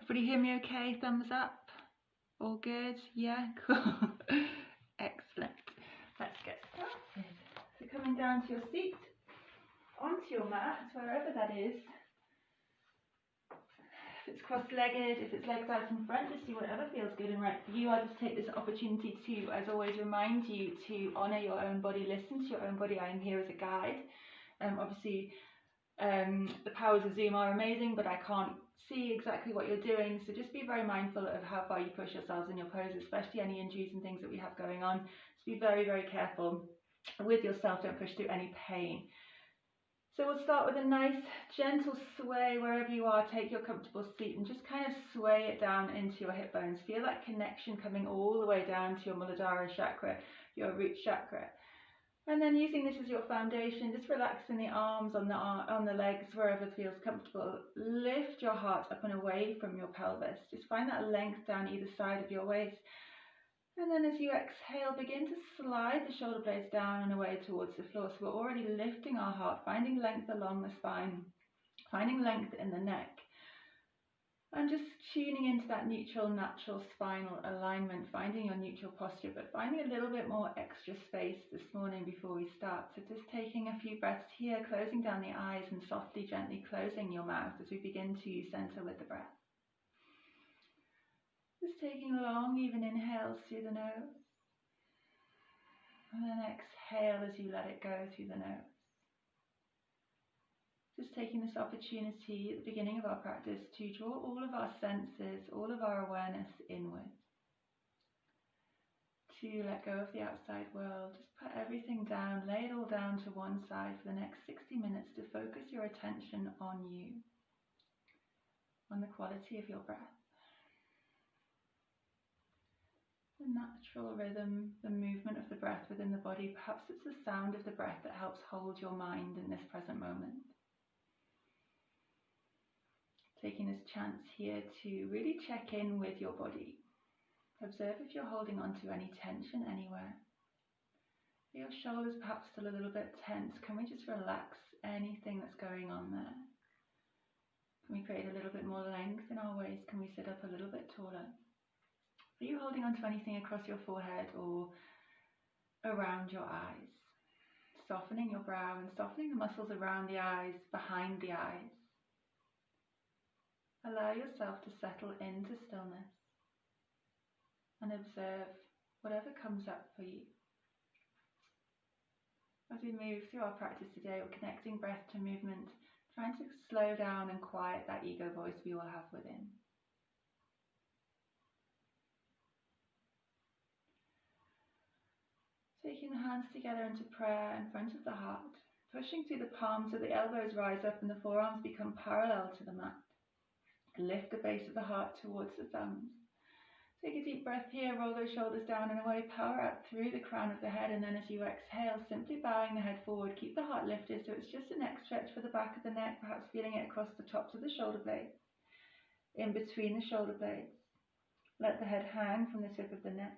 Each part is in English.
Everybody hear me okay? Thumbs up? All good? Yeah, cool. Excellent. Let's get started. So coming down to your seat, onto your mat, wherever that is. If it's cross-legged, if it's legs out in front, just do whatever feels good and right for you. I'll just take this opportunity to, as always, remind you to honour your own body, listen to your own body. I am here as a guide. Obviously, the powers of Zoom are amazing, but I can't see exactly what you're doing, so just be very mindful of how far you push yourselves in your poses, especially any injuries and things that we have going on. Just be very, very careful with yourself. Don't push through any pain. So we'll start with a nice gentle sway wherever you are. Take your comfortable seat and just kind of sway it down into your hip bones. Feel that connection coming all the way down to your Muladhara chakra, your root chakra. And then using this as your foundation, just relaxing the arms on the legs wherever feels comfortable. Lift your heart up and away from your pelvis. Just find that length down either side of your waist. And then as you exhale, begin to slide the shoulder blades down and away towards the floor. So we're already lifting our heart, finding length along the spine, finding length in the neck. And just tuning into that neutral, natural spinal alignment, finding your neutral posture, but finding a little bit more extra space this morning before we start. So just taking a few breaths here, closing down the eyes and softly, gently closing your mouth as we begin to center with the breath. Just taking long, even inhales through the nose. And then exhale as you let it go through the nose. Just taking this opportunity at the beginning of our practice to draw all of our senses, all of our awareness inward. To let go of the outside world, just put everything down, lay it all down to one side for the next 60 minutes to focus your attention on you, on the quality of your breath. The natural rhythm, the movement of the breath within the body, perhaps it's the sound of the breath that helps hold your mind in this present moment. Taking this chance here to really check in with your body. Observe if you're holding on to any tension anywhere. Are your shoulders perhaps still a little bit tense? Can we just relax anything that's going on there? Can we create a little bit more length in our waist? Can we sit up a little bit taller? Are you holding on to anything across your forehead or around your eyes? Softening your brow and softening the muscles around the eyes, behind the eyes. Allow yourself to settle into stillness and observe whatever comes up for you. As we move through our practice today, we're connecting breath to movement, trying to slow down and quiet that ego voice we all have within. Taking the hands together into prayer in front of the heart, pushing through the palms so the elbows rise up and the forearms become parallel to the mat. Lift the base of the heart towards the thumbs. Take a deep breath here, roll those shoulders down and away, power up through the crown of the head, and then as you exhale, simply bowing the head forward, keep the heart lifted so it's just a neck stretch for the back of the neck, perhaps feeling it across the tops of the shoulder blades, in between the shoulder blades. Let the head hang from the tip of the neck.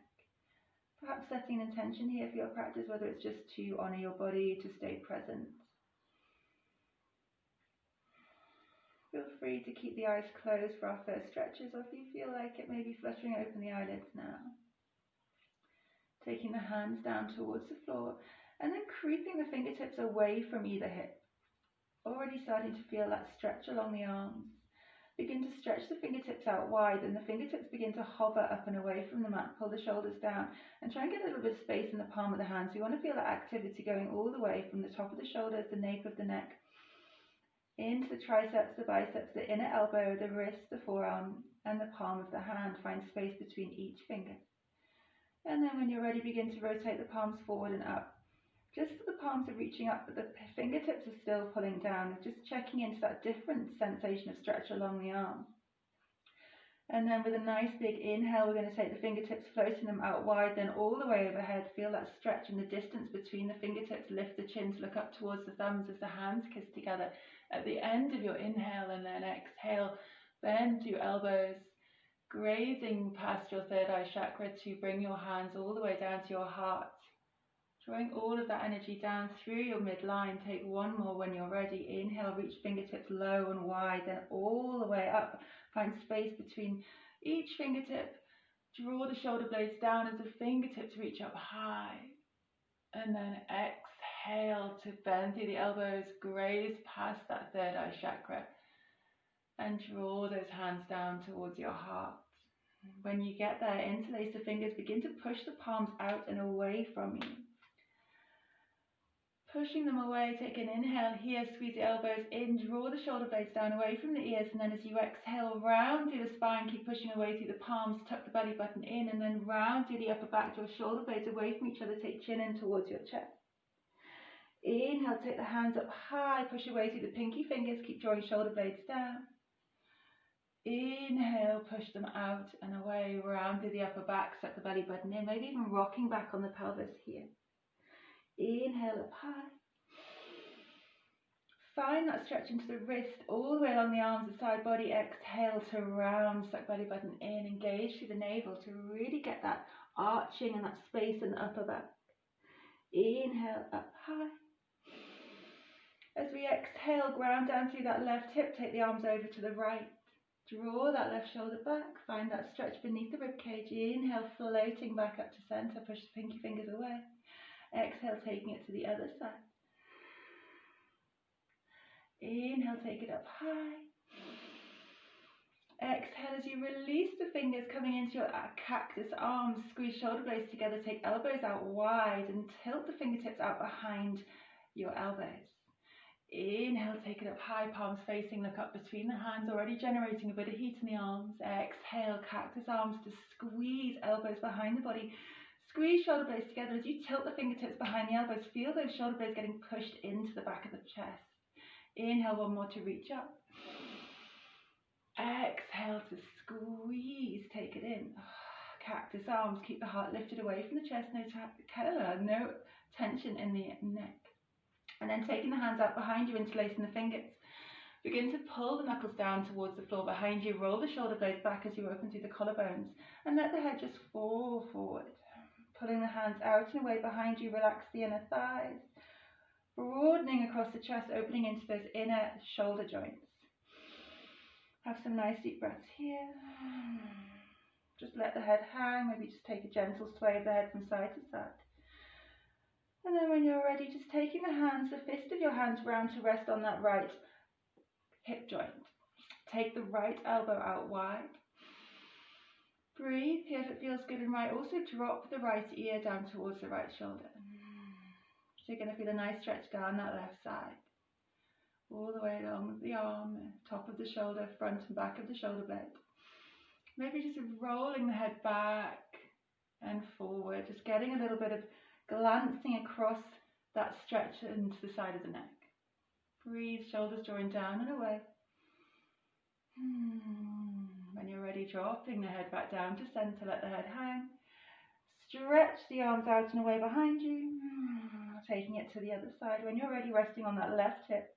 Perhaps setting an intention here for your practice, whether it's just to honour your body, to stay present. Feel free to keep the eyes closed for our first stretches, or if you feel like it, maybe fluttering open the eyelids now. Taking the hands down towards the floor, and then creeping the fingertips away from either hip. Already starting to feel that stretch along the arms. Begin to stretch the fingertips out wide, and the fingertips begin to hover up and away from the mat. Pull the shoulders down, and try and get a little bit of space in the palm of the hand. So you want to feel that activity going all the way from the top of the shoulders, the nape of the neck, into the triceps, the biceps, the inner elbow, the wrist, the forearm, and the palm of the hand. Find space between each finger. And then when you're ready, begin to rotate the palms forward and up. Just so the palms are reaching up, but the fingertips are still pulling down. Just checking into that different sensation of stretch along the arm. And then with a nice big inhale, we're going to take the fingertips, floating them out wide, then all the way overhead. Feel that stretch in the distance between the fingertips. Lift the chin to look up towards the thumbs as the hands kiss together. At the end of your inhale and then exhale, bend your elbows, grazing past your third eye chakra to bring your hands all the way down to your heart. Drawing all of that energy down through your midline. Take one more when you're ready. Inhale, reach fingertips low and wide, then all the way up. Find space between each fingertip. Draw the shoulder blades down as the fingertips reach up high. And then exhale to bend through the elbows, graze past that third eye chakra. And draw those hands down towards your heart. When you get there, interlace the fingers. Begin to push the palms out and away from you. Pushing them away, take an inhale here, squeeze the elbows in, draw the shoulder blades down away from the ears, and then as you exhale, round through the spine, keep pushing away through the palms, tuck the belly button in, and then round through the upper back, draw shoulder blades away from each other, take chin in towards your chest. Inhale, take the hands up high, push away through the pinky fingers, keep drawing shoulder blades down. Inhale, push them out and away, round through the upper back, suck the belly button in, maybe even rocking back on the pelvis here. Inhale up high. Find that stretch into the wrist, all the way along the arms, the side body. Exhale to round, suck belly button in, engage through the navel to really get that arching and that space in the upper back. Inhale up high. As we exhale, ground down through that left hip, take the arms over to the right. Draw that left shoulder back, find that stretch beneath the ribcage. Inhale, floating back up to center, push the pinky fingers away. Exhale, taking it to the other side. Inhale, take it up high. Exhale as you release the fingers, coming into your cactus arms. Squeeze shoulder blades together, take elbows out wide and tilt the fingertips out behind your elbows. Inhale, take it up high, palms facing, look up between the hands, already generating a bit of heat in the arms. Exhale, cactus arms to squeeze elbows behind the body. Squeeze shoulder blades together as you tilt the fingertips behind the elbows. Feel those shoulder blades getting pushed into the back of the chest. Inhale, one more to reach up. Exhale to squeeze, take it in. Cactus arms, keep the heart lifted away from the chest, no tension in the neck. And then taking the hands out behind you, interlacing the fingers. Begin to pull the knuckles down towards the floor behind you. Roll the shoulder blades back as you open through the collarbones. And let the head just fall forward. Pulling the hands out and away behind you, relax the inner thighs. Broadening across the chest, opening into those inner shoulder joints. Have some nice deep breaths here. Just let the head hang, maybe just take a gentle sway of the head from side to side. And then when you're ready, just taking the hands, the fist of your hands round to rest on that right hip joint. Take the right elbow out wide. Breathe here if it feels good and right. Also drop the right ear down towards the right shoulder. So you're going to feel a nice stretch down that left side. All the way along the arm, top of the shoulder, front and back of the shoulder blade. Maybe just rolling the head back and forward. Just getting a little bit of glancing across that stretch into the side of the neck. Breathe, shoulders drawing down and away. When you're ready, dropping the head back down to center, let the head hang. Stretch the arms out and away behind you. Taking it to the other side. When you're ready, resting on that left hip.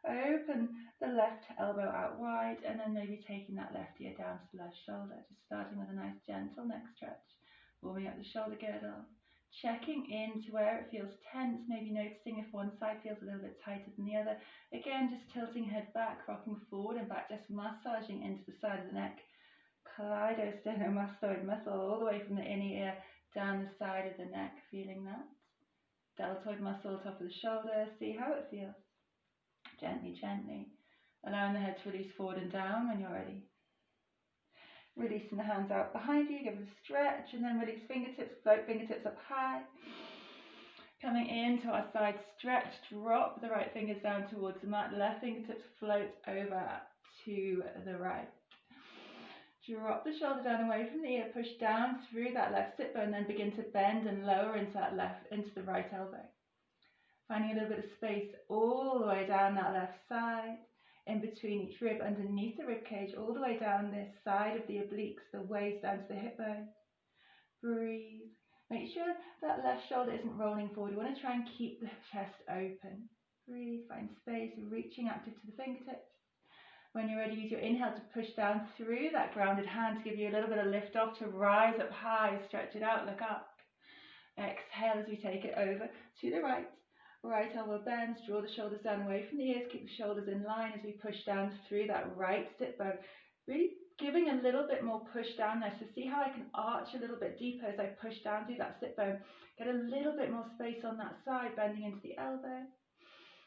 Open the left elbow out wide and then maybe taking that left ear down to the left shoulder. Just starting with a nice gentle neck stretch. Warming up the shoulder girdle. Checking into where it feels tense, maybe noticing if one side feels a little bit tighter than the other. Again, just tilting head back, rocking forward and back, just massaging into the side of the neck. Cleidosteromastoid muscle all the way from the inner ear down the side of the neck, feeling that. Deltoid muscle, top of the shoulder, see how it feels. Gently, gently. Allowing the head to release forward and down when you're ready. Releasing the hands out behind you, give it a stretch, and then release fingertips, float fingertips up high. Coming into our side stretch, drop the right fingers down towards the mat, left fingertips float over to the right. Drop the shoulder down away from the ear, push down through that left sit bone, then begin to bend and lower into that into the right elbow. Finding a little bit of space all the way down that left side. In between each rib, underneath the rib cage, all the way down this side of the obliques, the waist down to the hip bone. Breathe. Make sure that left shoulder isn't rolling forward. You want to try and keep the chest open. Breathe, find space, reaching active to the fingertips. When you're ready, use your inhale to push down through that grounded hand to give you a little bit of lift off to rise up high, stretch it out, look up. Exhale as we take it over to the right. Right elbow bends, draw the shoulders down away from the ears, keep the shoulders in line as we push down through that right sit bone. Really giving a little bit more push down there. So see how I can arch a little bit deeper as I push down through that sit bone. Get a little bit more space on that side, bending into the elbow.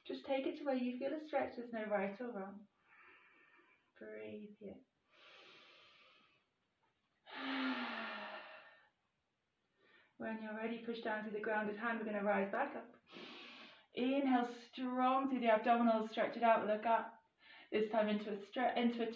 Just take it to where you feel a stretch. There's no right or wrong. Breathe here. When you're ready, push down through the grounded hand. We're going to rise back up. Inhale strong through the abdominals, stretch it out, look up. This time into a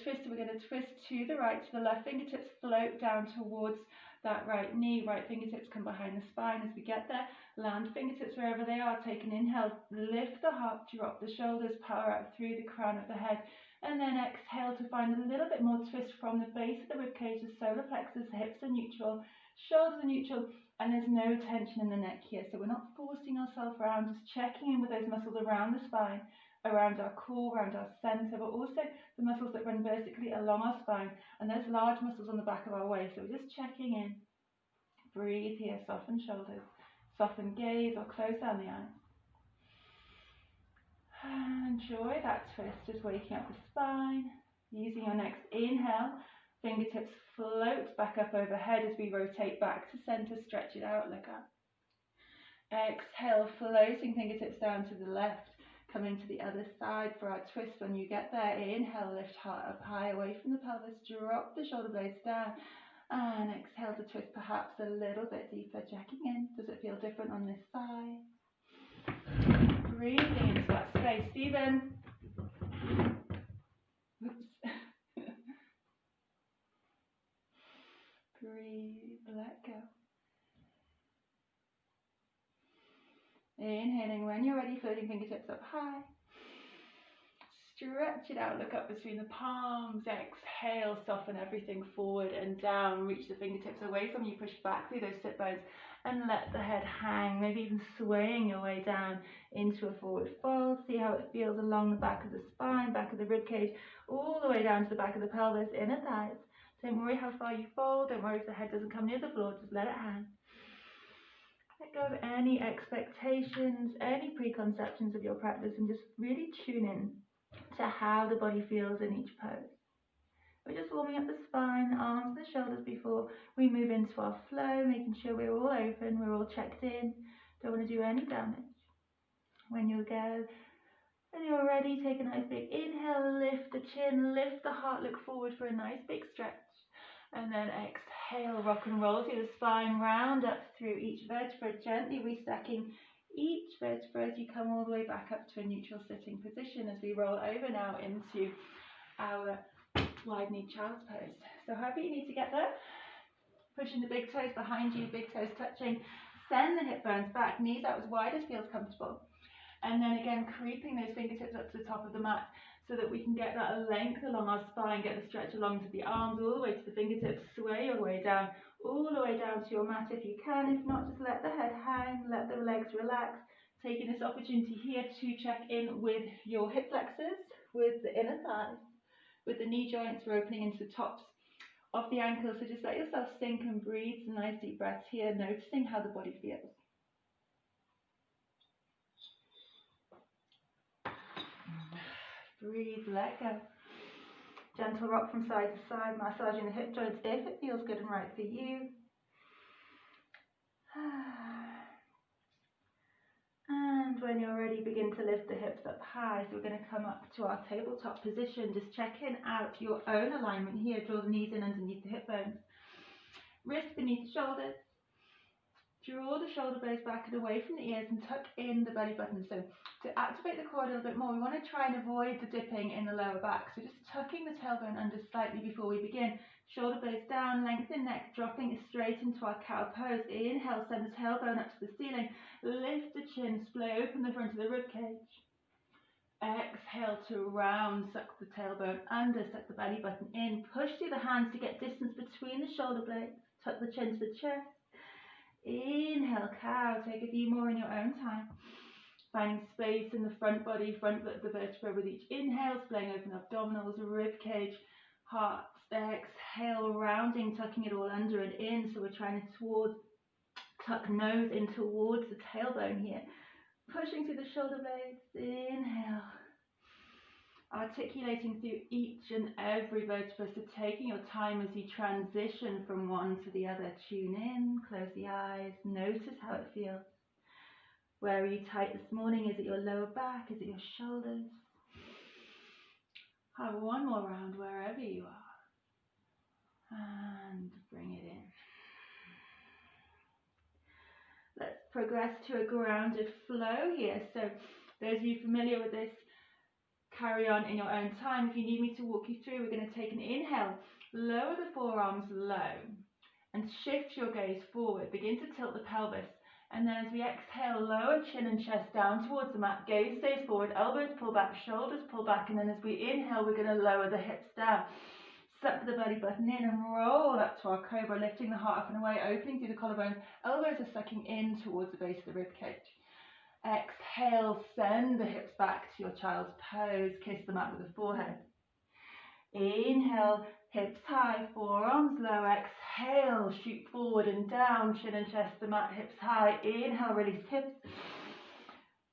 twist. We're going to twist to the right, to the left. Fingertips float down towards that right knee. Right fingertips come behind the spine as we get there. Land fingertips wherever they are. Take an inhale, lift the heart, drop the shoulders, power out through the crown of the head. And then exhale to find a little bit more twist from the base of the ribcage, the solar plexus, hips are neutral, shoulders are neutral. And there's no tension in the neck here, so we're not forcing ourselves around, just checking in with those muscles around the spine, around our core, around our center, but also the muscles that run vertically along our spine, and those large muscles on the back of our waist. So we're just checking in. Breathe here, soften shoulders, soften gaze or close down the eyes. Enjoy that twist, just waking up the spine. Using your next inhale, fingertips float back up overhead as we rotate back to center, stretch it out, look up. Exhale, floating fingertips down to the left, coming to the other side for our twist. When you get there, inhale, lift heart up high away from the pelvis, drop the shoulder blades down, and exhale to twist perhaps a little bit deeper, checking in. Does it feel different on this side? Breathing into that space. Stephen. Oops. Breathe, let go. Inhaling when you're ready, floating fingertips up high. Stretch it out, look up between the palms. Exhale, soften everything forward and down. Reach the fingertips away from you, push back through those sit bones and let the head hang, maybe even swaying your way down into a forward fold. See how it feels along the back of the spine, back of the ribcage, all the way down to the back of the pelvis, inner thighs. Don't worry how far you fold, don't worry if the head doesn't come near the floor, just let it hang. Let go of any expectations, any preconceptions of your practice, and just really tune in to how the body feels in each pose. We're just warming up the spine, the arms, the shoulders before we move into our flow, making sure we're all open, we're all checked in, don't want to do any damage. When you're ready, take a nice big inhale, lift the chin, lift the heart, look forward for a nice big stretch. And then exhale, rock and roll through the spine, round up through each vertebra, gently restacking each vertebra as you come all the way back up to a neutral sitting position as we roll over now into our wide knee child's pose. So however you need to get there, pushing the big toes behind you, big toes touching, send the hip bones back, knees out as wide as feels comfortable. And then again, creeping those fingertips up to the top of the mat so that we can get that length along our spine, get the stretch along to the arms, all the way to the fingertips, sway your way down, all the way down to your mat if you can. If not, just let the head hang, let the legs relax. Taking this opportunity here to check in with your hip flexors, with the inner thighs, with the knee joints. We're opening into the tops of the ankles, so just let yourself sink and breathe some nice deep breaths here, noticing how the body feels. Breathe, let go. Gentle rock from side to side, massaging the hip joints if it feels good and right for you. And when you're ready, begin to lift the hips up high. So we're going to come up to our tabletop position. Just checking out your own alignment here. Draw the knees in underneath the hip bones. Wrists beneath the shoulders. Draw the shoulder blades back and away from the ears and tuck in the belly button. So to activate the core a little bit more, we want to try and avoid the dipping in the lower back. So just tucking the tailbone under slightly before we begin. Shoulder blades down, lengthen neck, dropping it straight into our cow pose. Inhale, send the tailbone up to the ceiling. Lift the chin, splay open the front of the ribcage. Exhale to round, suck the tailbone under, suck the belly button in. Push through the hands to get distance between the shoulder blades. Tuck the chin to the chest. Inhale, cow. Take a few more in your own time. Finding space in the front body, front of the vertebra with each inhale, splaying open abdominals, rib cage, heart. Exhale, rounding, tucking it all under and in. So we're trying to Tuck nose in towards the tailbone here. Pushing through the shoulder blades. Inhale. Articulating through each and every vertebra, so taking your time as you transition from one to the other. Tune in, close the eyes, notice how it feels. Where are you tight this morning? Is it your lower back? Is it your shoulders? Have one more round wherever you are. And bring it in. Let's progress to a grounded flow here. So those of you familiar with this, carry on in your own time. If you need me to walk you through, we're going to take an inhale. Lower the forearms low and shift your gaze forward. Begin to tilt the pelvis. And then as we exhale, lower chin and chest down towards the mat. Gaze stays forward, elbows pull back, shoulders pull back. And then as we inhale, we're going to lower the hips down. Suck the belly button in and roll up to our cobra, lifting the heart up and away, opening through the collarbones. Elbows are sucking in towards the base of the ribcage. Exhale, send the hips back to your child's pose. Kiss the mat with the forehead. Inhale, hips high, forearms low. Exhale, shoot forward and down, chin and chest the mat, hips high. Inhale, release hips.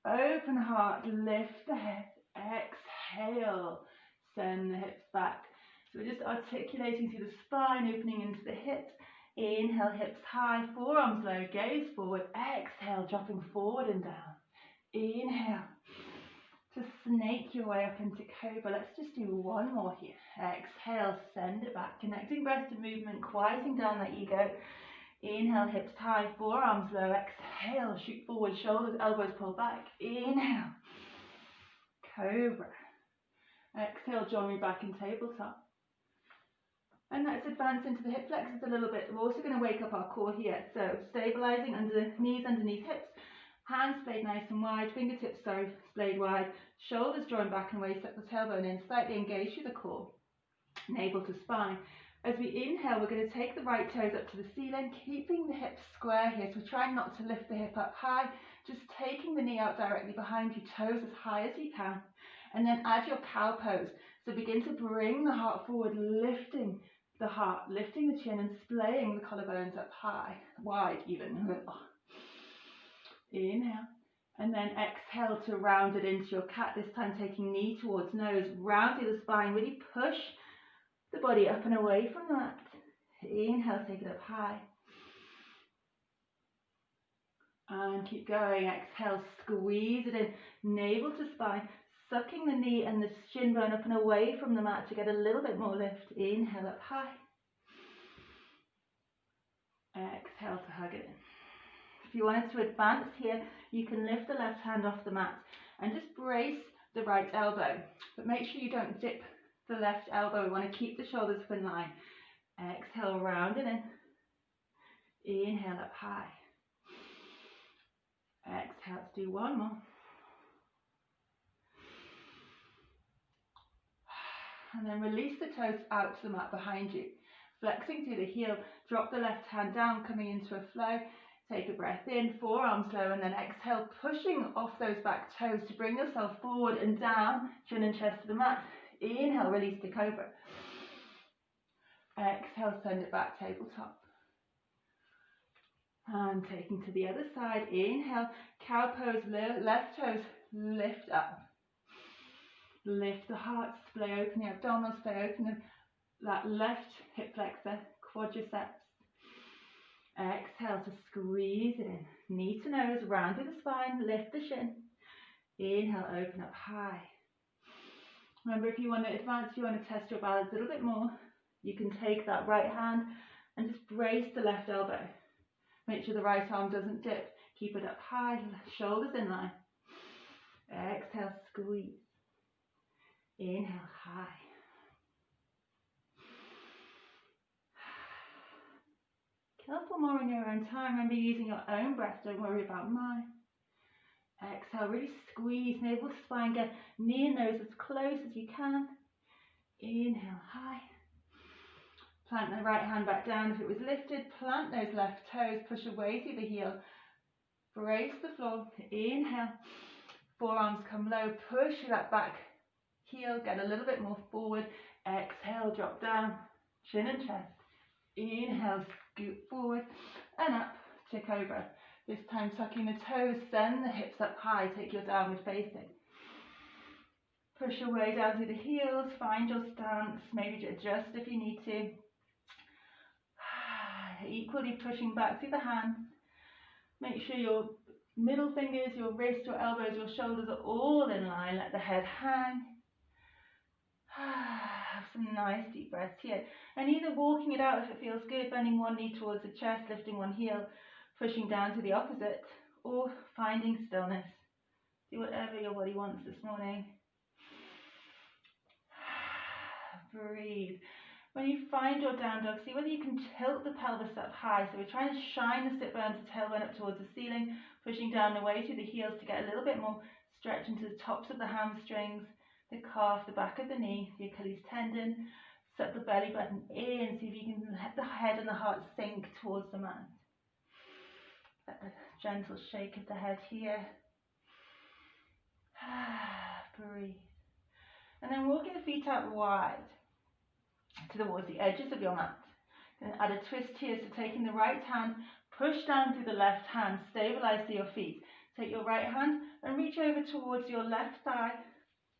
Open heart, lift the head. Exhale, send the hips back. So we're just articulating through the spine, opening into the hips. Inhale, hips high, forearms low, gaze forward. Exhale, dropping forward and down. Inhale, to snake your way up into cobra. Let's just do one more here. Exhale, send it back, connecting breath to movement, quieting down that ego. Inhale, hips high, forearms low. Exhale, shoot forward, shoulders, elbows pull back. Inhale, cobra. Exhale, join me back in tabletop. And let's advance into the hip flexors a little bit. We're also going to wake up our core here. So stabilizing under knees, underneath hips. Hands splayed nice and wide, fingertips, splayed wide, shoulders drawn back and away, suck the tailbone in, slightly engage through the core, navel to spine. As we inhale, we're going to take the right toes up to the ceiling, keeping the hips square here, so try not to lift the hip up high, just taking the knee out directly behind you, toes as high as you can, and then add your cow pose. So begin to bring the heart forward, lifting the heart, lifting the chin and splaying the collarbones up high, wide even. Inhale, and then exhale to round it into your cat, this time taking knee towards nose, round through the spine, really push the body up and away from that. Inhale, take it up high. And keep going. Exhale, squeeze it in, navel to spine, sucking the knee and the shin bone up and away from the mat to get a little bit more lift. Inhale, up high. Exhale to hug it in. If you wanted to advance here, you can lift the left hand off the mat and just brace the right elbow. But make sure you don't dip the left elbow. We want to keep the shoulders up in line. Exhale, round it in. Inhale, up high. Exhale, let's do one more. And then release the toes out to the mat behind you. Flexing through the heel, drop the left hand down, coming into a flow. Take a breath in, forearms low, and then exhale, pushing off those back toes to bring yourself forward and down, chin and chest to the mat. Inhale, release to cobra. Exhale, send it back, tabletop. And taking to the other side, inhale, cow pose, left toes, lift up. Lift the heart, splay open the abdominals, splay open that left hip flexor, quadriceps. Exhale to squeeze it in. Knee to nose, round through the spine, lift the shin. Inhale, open up high. Remember, if you want to advance, you want to test your balance a little bit more, you can take that right hand and just brace the left elbow. Make sure the right arm doesn't dip. Keep it up high, shoulders in line. Exhale, squeeze. Inhale, high. Couple more in your own time. Remember, using your own breath, don't worry about mine. Exhale, really squeeze, navel to spine, get knee and nose as close as you can. Inhale, high. Plant the right hand back down if it was lifted. Plant those left toes, push away through the heel. Brace the floor. Inhale, forearms come low, push that back heel, get a little bit more forward. Exhale, drop down, chin and chest. Inhale, scoot forward and up to cobra. This time tucking the toes, send the hips up high, take your downward facing. Push your way down through the heels, find your stance, maybe adjust if you need to. Equally pushing back through the hands. Make sure your middle fingers, your wrists, your elbows, your shoulders are all in line. Let the head hang. Have some nice deep breaths here. And either walking it out if it feels good, bending one knee towards the chest, lifting one heel, pushing down to the opposite, or finding stillness. Do whatever your body wants this morning. Breathe. When you find your down dog, see whether you can tilt the pelvis up high. So we're trying to shine the sit bones, the tailbone up towards the ceiling, pushing down away through the heels to get a little bit more stretch into the tops of the hamstrings, the calf, the back of the knee, the Achilles tendon. Suck the belly button in. See if you can let the head and the heart sink towards the mat. Let a gentle shake of the head here. Breathe. And then walking the feet out wide towards the edges of your mat. Then add a twist here, so taking the right hand, push down through the left hand, stabilize through your feet. Take your right hand and reach over towards your left thigh,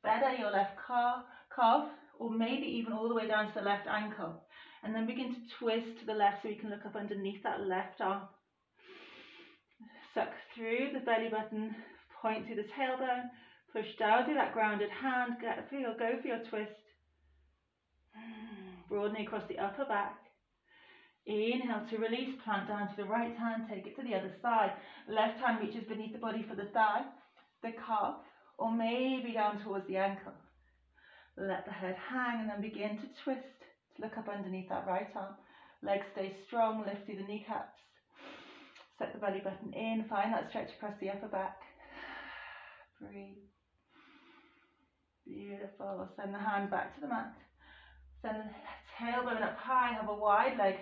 better your left calf, or maybe even all the way down to the left ankle. And then begin to twist to the left so you can look up underneath that left arm. Suck through the belly button, point through the tailbone, push down through that grounded hand, go for your twist. Broadening across the upper back. Inhale to release, plant down to the right hand, take it to the other side. Left hand reaches beneath the body for the thigh, the calf, or maybe down towards the ankle. Let the head hang and then begin to twist to look up underneath that right arm. Legs stay strong, lift through the kneecaps. Set the belly button in, find that stretch across the upper back. Breathe. Beautiful. Send the hand back to the mat. Send the tailbone up high, have a wide leg,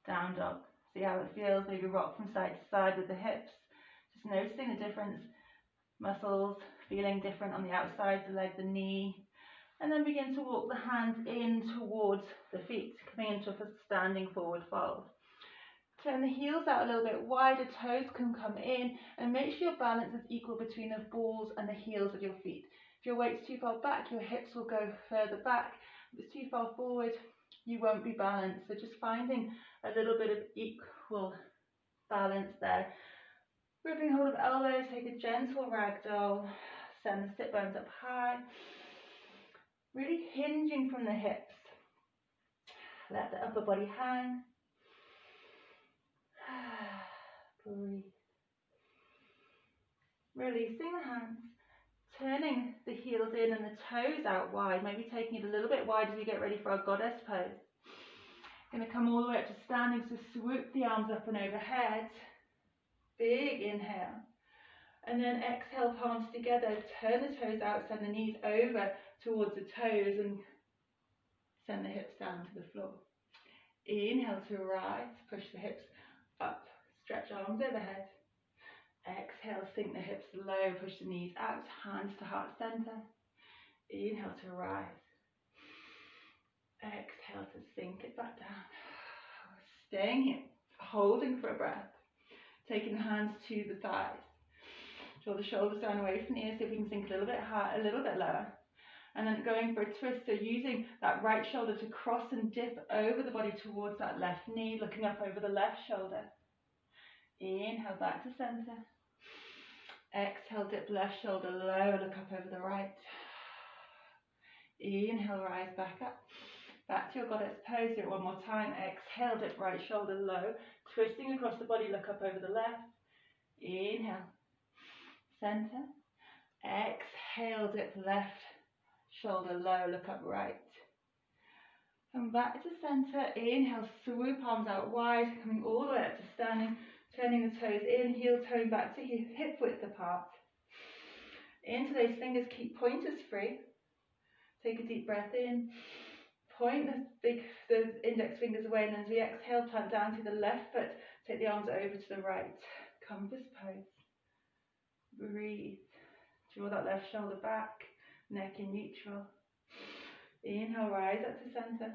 down dog. See how it feels, maybe rock from side to side with the hips. Just noticing the difference, muscles feeling different on the outside, the leg, the knee. And then begin to walk the hands in towards the feet, coming into a standing forward fold. Turn the heels out a little bit wider, toes can come in, and make sure your balance is equal between the balls and the heels of your feet. If your weight's too far back, your hips will go further back. If it's too far forward, you won't be balanced. So just finding a little bit of equal balance there. Gripping hold of elbows, take a gentle ragdoll. Send the sit bones up high. Really hinging from the hips. Let the upper body hang. Breathe. Releasing the hands. Turning the heels in and the toes out wide, maybe taking it a little bit wide as we get ready for our goddess pose. Going to come all the way up to standing, so swoop the arms up and overhead. Big inhale. And then exhale, palms together, turn the toes out, send the knees over towards the toes and send the hips down to the floor. Inhale to rise, push the hips up, stretch arms overhead. Exhale, sink the hips low, push the knees out, hands to heart center. Inhale to rise. Exhale to sink it back down. Staying here, holding for a breath. Taking the hands to the thighs. Draw the shoulders down away from the ears, see if we can sink a little bit higher, a little bit lower. And then going for a twist, so using that right shoulder to cross and dip over the body towards that left knee, looking up over the left shoulder. Inhale back to center. Exhale, dip left shoulder low, look up over the right. Inhale, rise back up. Back to your goddess pose, do it one more time. Exhale, dip right shoulder low, twisting across the body, look up over the left. Inhale, center. Exhale, dip left shoulder low, look up right. Come back to center. Inhale, swoop arms out wide, coming all the way up to standing. Turning the toes in, heel toe back to hip width apart. Into those fingers, keep pointers free. Take a deep breath in. Point the index fingers away, and as we exhale, plant down to the left foot. Take the arms over to the right. Compass pose. Breathe. Draw that left shoulder back. Neck in neutral. Inhale, rise up to center.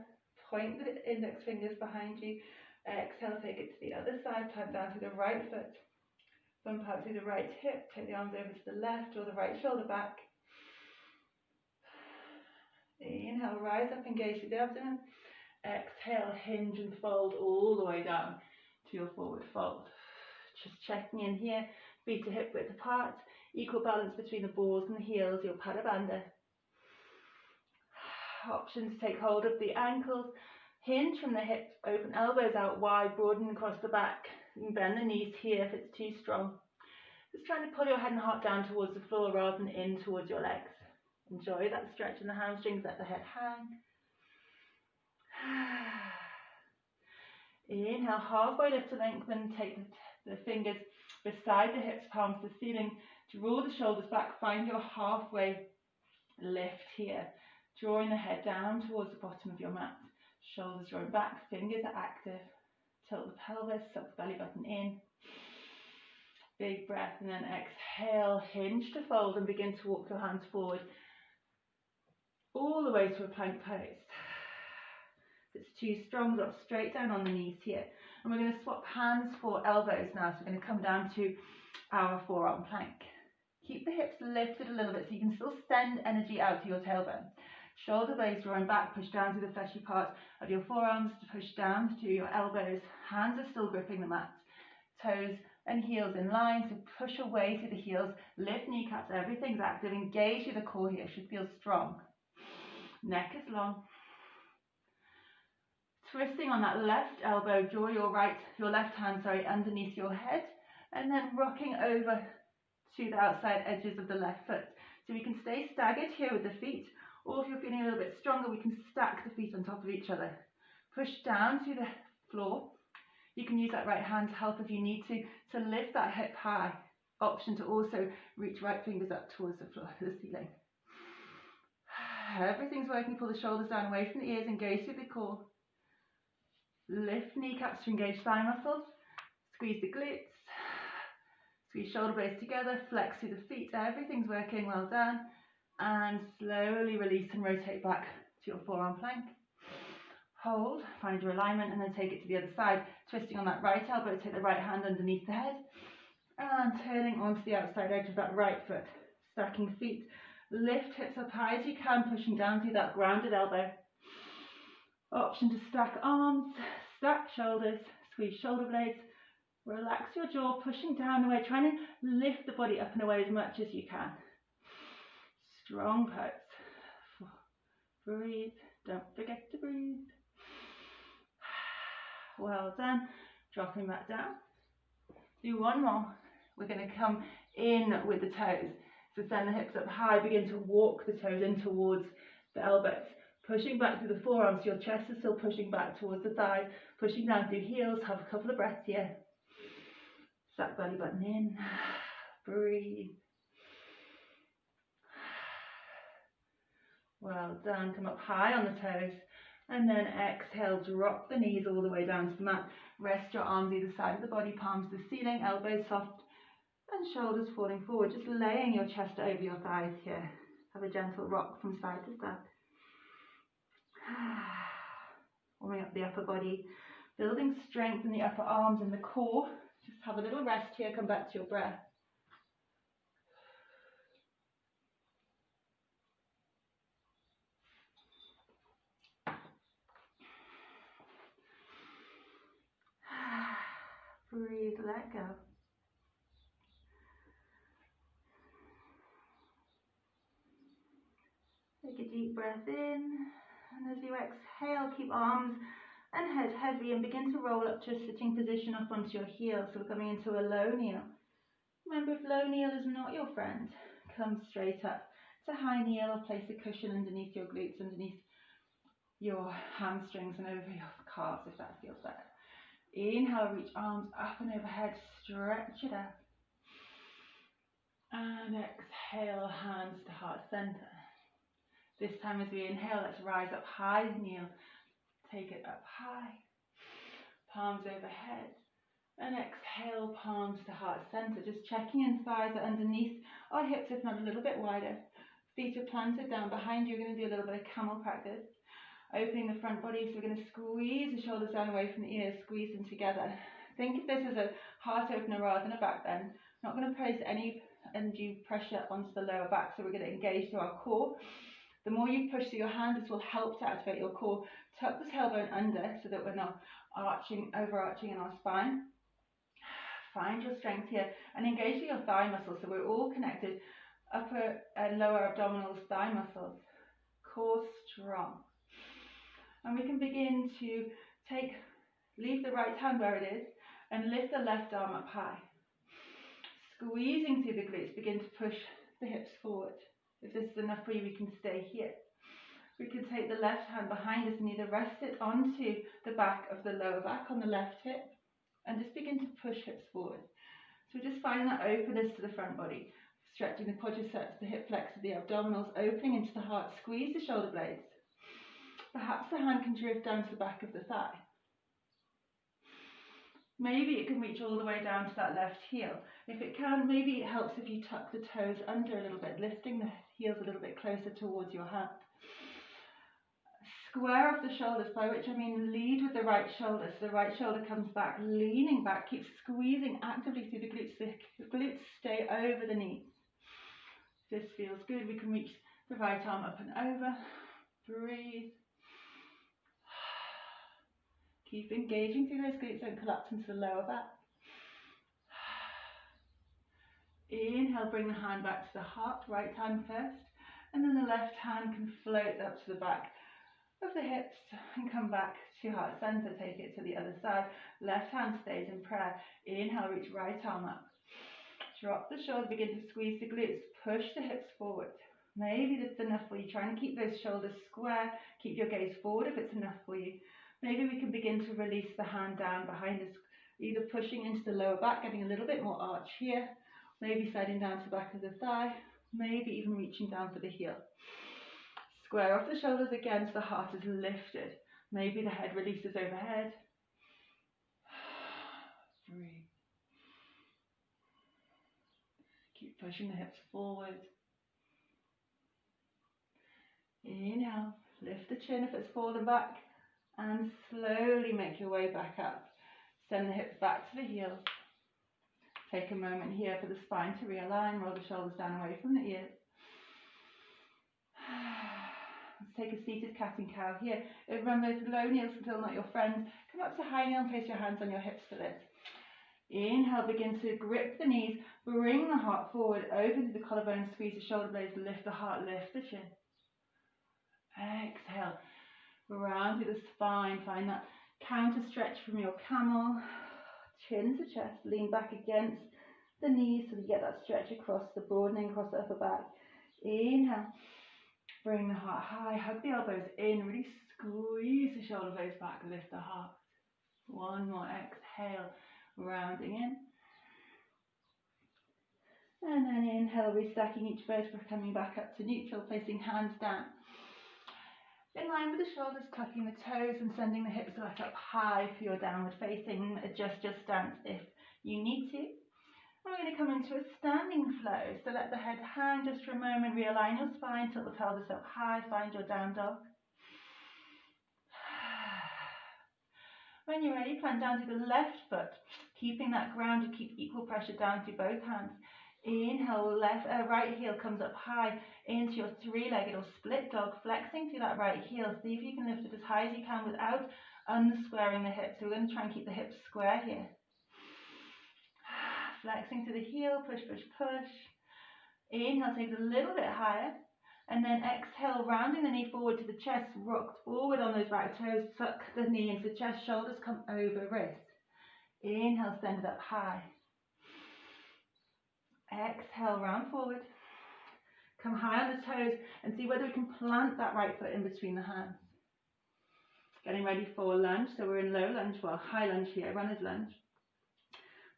Point the index fingers behind you. Exhale, take it to the other side, plant down to the right foot. Bump out to the right hip, take the arms over to the left or the right shoulder back. Inhale, rise up, engage with the abdomen. Exhale, hinge and fold all the way down to your forward fold. Just checking in here, feet are hip width apart, equal balance between the balls and the heels, your Pada Bandha. Option to take hold of the ankles, hinge from the hips, open elbows out wide, broaden across the back. You can bend the knees here if it's too strong. Just trying to pull your head and heart down towards the floor rather than in towards your legs. Enjoy that stretch in the hamstrings, let the head hang. Inhale, halfway lift to lengthen, take the fingers beside the hips, palms to the ceiling. Draw the shoulders back, find your halfway lift here. Drawing the head down towards the bottom of your mat. Shoulders drawing back, fingers are active. Tilt the pelvis, suck the belly button in. Big breath, and then exhale, hinge to fold and begin to walk your hands forward all the way to a plank pose. If it's too strong, drop straight down on the knees here. And we're going to swap hands for elbows now. So we're going to come down to our forearm plank. Keep the hips lifted a little bit so you can still send energy out to your tailbone. Shoulder blades drawing back, push down to the fleshy part of your forearms to push down to your elbows. Hands are still gripping the mat. Toes and heels in line, so push away to the heels. Lift kneecaps, everything's active. Engage with the core here, should feel strong. Neck is long. Twisting on that left elbow, draw your left hand, underneath your head, and then rocking over to the outside edges of the left foot. So we can stay staggered here with the feet, or if you're feeling a little bit stronger, we can stack the feet on top of each other. Push down to the floor. You can use that right hand to help if you need to lift that hip high. Option to also reach right fingers up towards the floor, the ceiling. Everything's working. Pull the shoulders down away from the ears, engage through the core. Lift kneecaps to engage thigh muscles. Squeeze the glutes. Squeeze shoulder blades together, flex through the feet. Everything's working, well done. And slowly release and rotate back to your forearm plank. Hold, find your alignment, and then take it to the other side. Twisting on that right elbow, take the right hand underneath the head. And turning onto the outside edge of that right foot. Stacking feet. Lift hips up high as you can, pushing down through that grounded elbow. Option to stack arms, stack shoulders, squeeze shoulder blades. Relax your jaw, pushing down away, trying to lift the body up and away as much as you can. Strong pose. Breathe, don't forget to breathe. Well done. Dropping that down. Do one more. We're going to come in with the toes. So send the hips up high, begin to walk the toes in towards the elbows. Pushing back through the forearms, your chest is still pushing back towards the thighs. Pushing down through heels, have a couple of breaths here. Suck belly button in. Breathe. Well done. Come up high on the toes. And then exhale, drop the knees all the way down to the mat. Rest your arms either side of the body, palms to the ceiling, elbows soft, and shoulders falling forward. Just laying your chest over your thighs here. Have a gentle rock from side to side. Warming up the upper body, building strength in the upper arms and the core. Just have a little rest here, come back to your breath. Breathe, let go. Take a deep breath in, and as you exhale, keep arms and head heavy and begin to roll up to a sitting position up onto your heels. So we're coming into a low kneel. Remember, if low kneel is not your friend, come straight up to high kneel or place a cushion underneath your glutes, underneath your hamstrings and over your calves if that feels better. Inhale, reach arms up and overhead, stretch it out. And exhale, hands to heart center. This time as we inhale, let's rise up high, kneel. Take it up high, palms overhead. And exhale, palms to heart center. Just checking in, thighs are underneath our hips, if not a little bit wider. Feet are planted down behind you. You're going to do a little bit of camel practice. Opening the front body, so we're going to squeeze the shoulders down away from the ears, squeeze them together. Think of this as a heart opener rather than a back bend. Not going to place any undue pressure onto the lower back, so we're going to engage through our core. The more you push through your hands, this will help to activate your core. Tuck the tailbone under so that we're not overarching in our spine. Find your strength here and engage your thigh muscles, so we're all connected. Upper and lower abdominals, thigh muscles, core strong. And we can begin to leave the right hand where it is and lift the left arm up high. Squeezing through the glutes, begin to push the hips forward. If this is enough for you, we can stay here. We can take the left hand behind us and either rest it onto the back of the lower back on the left hip and just begin to push hips forward. So we're just finding that openness to the front body, stretching the quadriceps, the hip flexors, the abdominals, opening into the heart, squeeze the shoulder blades. Perhaps the hand can drift down to the back of the thigh. Maybe it can reach all the way down to that left heel. If it can, maybe it helps if you tuck the toes under a little bit, lifting the heels a little bit closer towards your hand. Square off the shoulders, by which I mean lead with the right shoulder. So the right shoulder comes back, leaning back, keep squeezing actively through the glutes. The glutes stay over the knees. This feels good. We can reach the right arm up and over. Breathe. Keep engaging through those glutes, don't collapse into the lower back. Inhale, bring the hand back to the heart, right hand first, and then the left hand can float up to the back of the hips and come back to heart center. Take it to the other side. Left hand stays in prayer. Inhale, reach right arm up. Drop the shoulder, begin to squeeze the glutes, push the hips forward. Maybe that's enough for you. Try and keep those shoulders square. Keep your gaze forward if it's enough for you. Maybe we can begin to release the hand down behind us, either pushing into the lower back, getting a little bit more arch here, maybe sliding down to the back of the thigh, maybe even reaching down for the heel. Square off the shoulders again so the heart is lifted. Maybe the head releases overhead. Breathe. Keep pushing the hips forward. Inhale, lift the chin if it's fallen back. And slowly make your way back up. Send the hips back to the heels. Take a moment here for the spine to realign. Roll the shoulders down away from the ears. Let's take a seated cat and cow here. Remember, low kneels until not your friends. Come up to high kneel and place your hands on your hips for this. Inhale, begin to grip the knees. Bring the heart forward. Open to the collarbone. Squeeze the shoulder blades. Lift the heart. Lift the chin. Exhale. Round through the spine, find that counter stretch from your camel, chin to chest, lean back against the knees so you get that stretch across the broadening across the upper back. Inhale, bring the heart high, hug the elbows in, really squeeze the shoulder blades back, lift the heart. One more, exhale, rounding in. And then inhale, restacking each vertebra, coming back up to neutral, placing hands down. In line with the shoulders, tucking the toes and sending the hips back up high for your downward facing. Adjust your stance if you need to. And we're going to come into a standing flow. So let the head hang just for a moment. Realign your spine, tilt the pelvis up high. Find your down dog. When you're ready, plant down to the left foot. Keeping that grounded, keep equal pressure down through both hands. Inhale, right heel comes up high into your three-legged or split dog, flexing through that right heel. See if you can lift it as high as you can without unsquaring the hips. So we're going to try and keep the hips square here. Flexing to the heel, push, push, push. Inhale, take it a little bit higher. And then exhale, rounding the knee forward to the chest, rock forward on those right toes, suck the knee into the chest, shoulders come over wrist. Inhale, send it up high. Exhale, round forward. Come high on the toes and see whether we can plant that right foot in between the hands. Getting ready for lunge. So we're in low lunge, well, high lunge here, runner's lunge.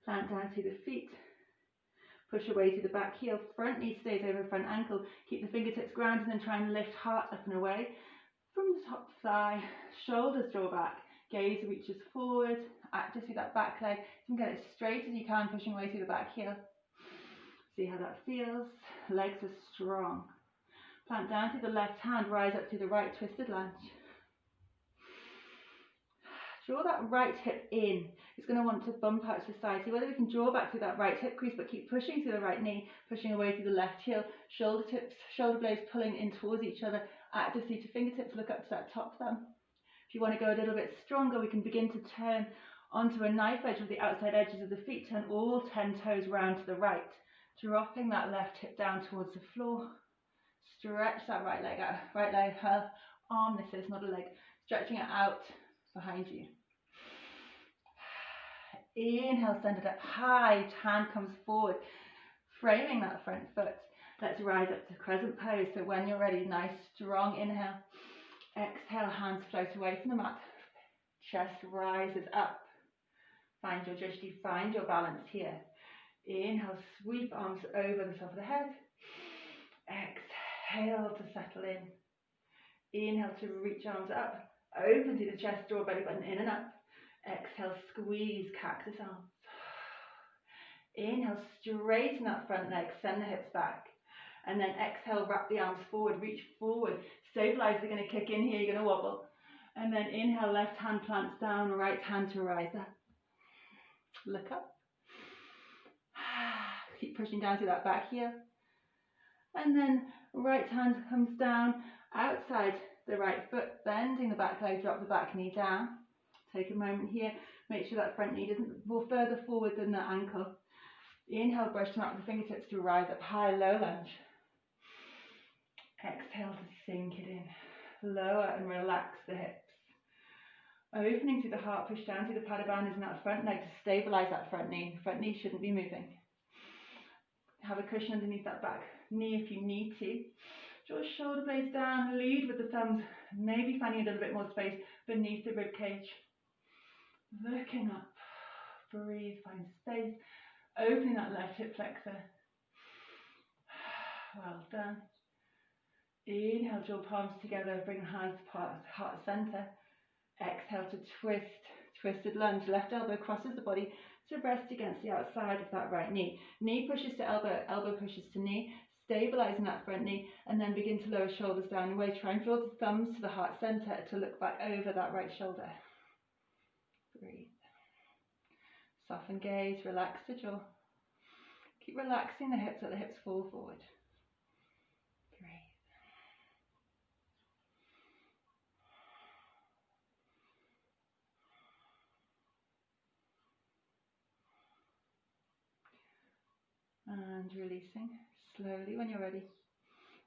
Plant down to the feet. Push away to the back heel. Front knee stays over front ankle. Keep the fingertips grounded and try and lift heart up and away. From the top thigh, shoulders draw back. Gaze reaches forward. Just see that back leg. You can get it straight as you can, pushing away through the back heel. See how that feels. Legs are strong. Plant down to the left hand, rise up to the right twisted lunge. Draw that right hip in. It's going to want to bump out to the side. See whether we can draw back through that right hip crease, but keep pushing through the right knee, pushing away through the left heel. Shoulder tips, shoulder blades pulling in towards each other. Active seated fingertips look up to that top thumb. If you want to go a little bit stronger, we can begin to turn onto a knife edge with the outside edges of the feet. Turn all 10 toes round to the right, dropping that left hip down towards the floor. Stretch that right leg out. Right leg, arm, this is not a leg. Stretching it out behind you. Inhale, send it up high, hand comes forward, framing that front foot. Let's rise up to crescent pose. So when you're ready, nice strong inhale. Exhale, hands float away from the mat. Chest rises up. Find your drishti, find your balance here. Inhale, sweep arms over the top of the head. Exhale to settle in. Inhale to reach arms up. Open through the chest, draw belly button in and up. Exhale, squeeze cactus arms. Inhale, straighten that front leg, send the hips back. And then exhale, wrap the arms forward, reach forward. Stabilize, they're going to kick in here, you're going to wobble. And then inhale, left hand plants down, right hand to rise up. Look up. Keep pushing down through that back heel. And then right hand comes down outside the right foot, bending the back leg, drop the back knee down. Take a moment here, make sure that front knee doesn't go further forward than the ankle. Inhale, brush them out with the fingertips to rise up high, low lunge. Exhale to sink it in. Lower and relax the hips. Opening through the heart, push down through the padabandhas in that front leg to stabilize that front knee. Front knee shouldn't be moving. Have a cushion underneath that back knee if you need to. Draw shoulder blades down, lead with the thumbs, maybe finding a little bit more space beneath the rib cage. Looking up, breathe, find space, opening that left hip flexor. Well done. Inhale, draw palms together, bring hands to heart center. Exhale to twist, twisted lunge. Left elbow crosses the body to rest against the outside of that right knee. Knee pushes to elbow, elbow pushes to knee. Stabilizing that front knee, and then begin to lower shoulders down and away. Try and draw the thumbs to the heart center to look back over that right shoulder. Breathe. Soften gaze, relax the jaw. Keep relaxing the hips, let the hips fall forward. Breathe. And releasing slowly when you're ready.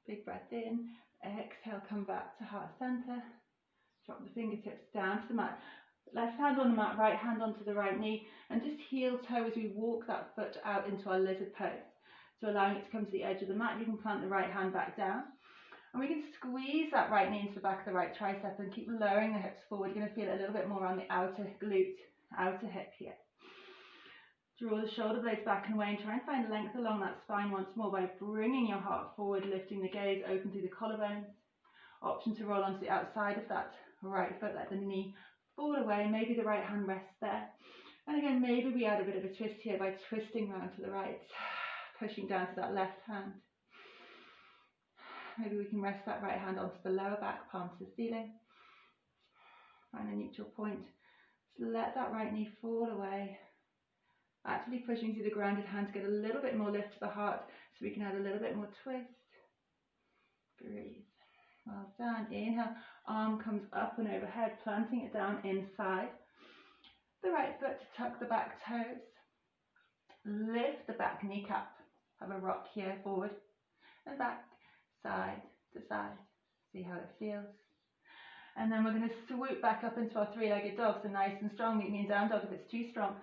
Big breath in. Exhale, come back to heart center. Drop the fingertips down to the mat. Left hand on the mat, right hand onto the right knee. And just heel toe as we walk that foot out into our lizard pose. So allowing it to come to the edge of the mat, you can plant the right hand back down. And we can squeeze that right knee into the back of the right tricep and keep lowering the hips forward. You're going to feel it a little bit more on the outer glute, outer hip here. Draw the shoulder blades back and away and try and find length along that spine once more by bringing your heart forward, lifting the gaze, open through the collarbones. Option to roll onto the outside of that right foot, let the knee fall away, maybe the right hand rests there. And again, maybe we add a bit of a twist here by twisting round to the right, pushing down to that left hand. Maybe we can rest that right hand onto the lower back, palm to the ceiling. Find a neutral point. Just let that right knee fall away. Actively pushing through the grounded hand to get a little bit more lift to the heart so we can add a little bit more twist. Breathe. Well done. Inhale, arm comes up and overhead, planting it down inside. The right foot to tuck the back toes. Lift the back kneecap. Have a rock here, forward and back, side to side. See how it feels. And then we're going to swoop back up into our three-legged dog. So nice and strong. Meet me in down dog if it's too strong.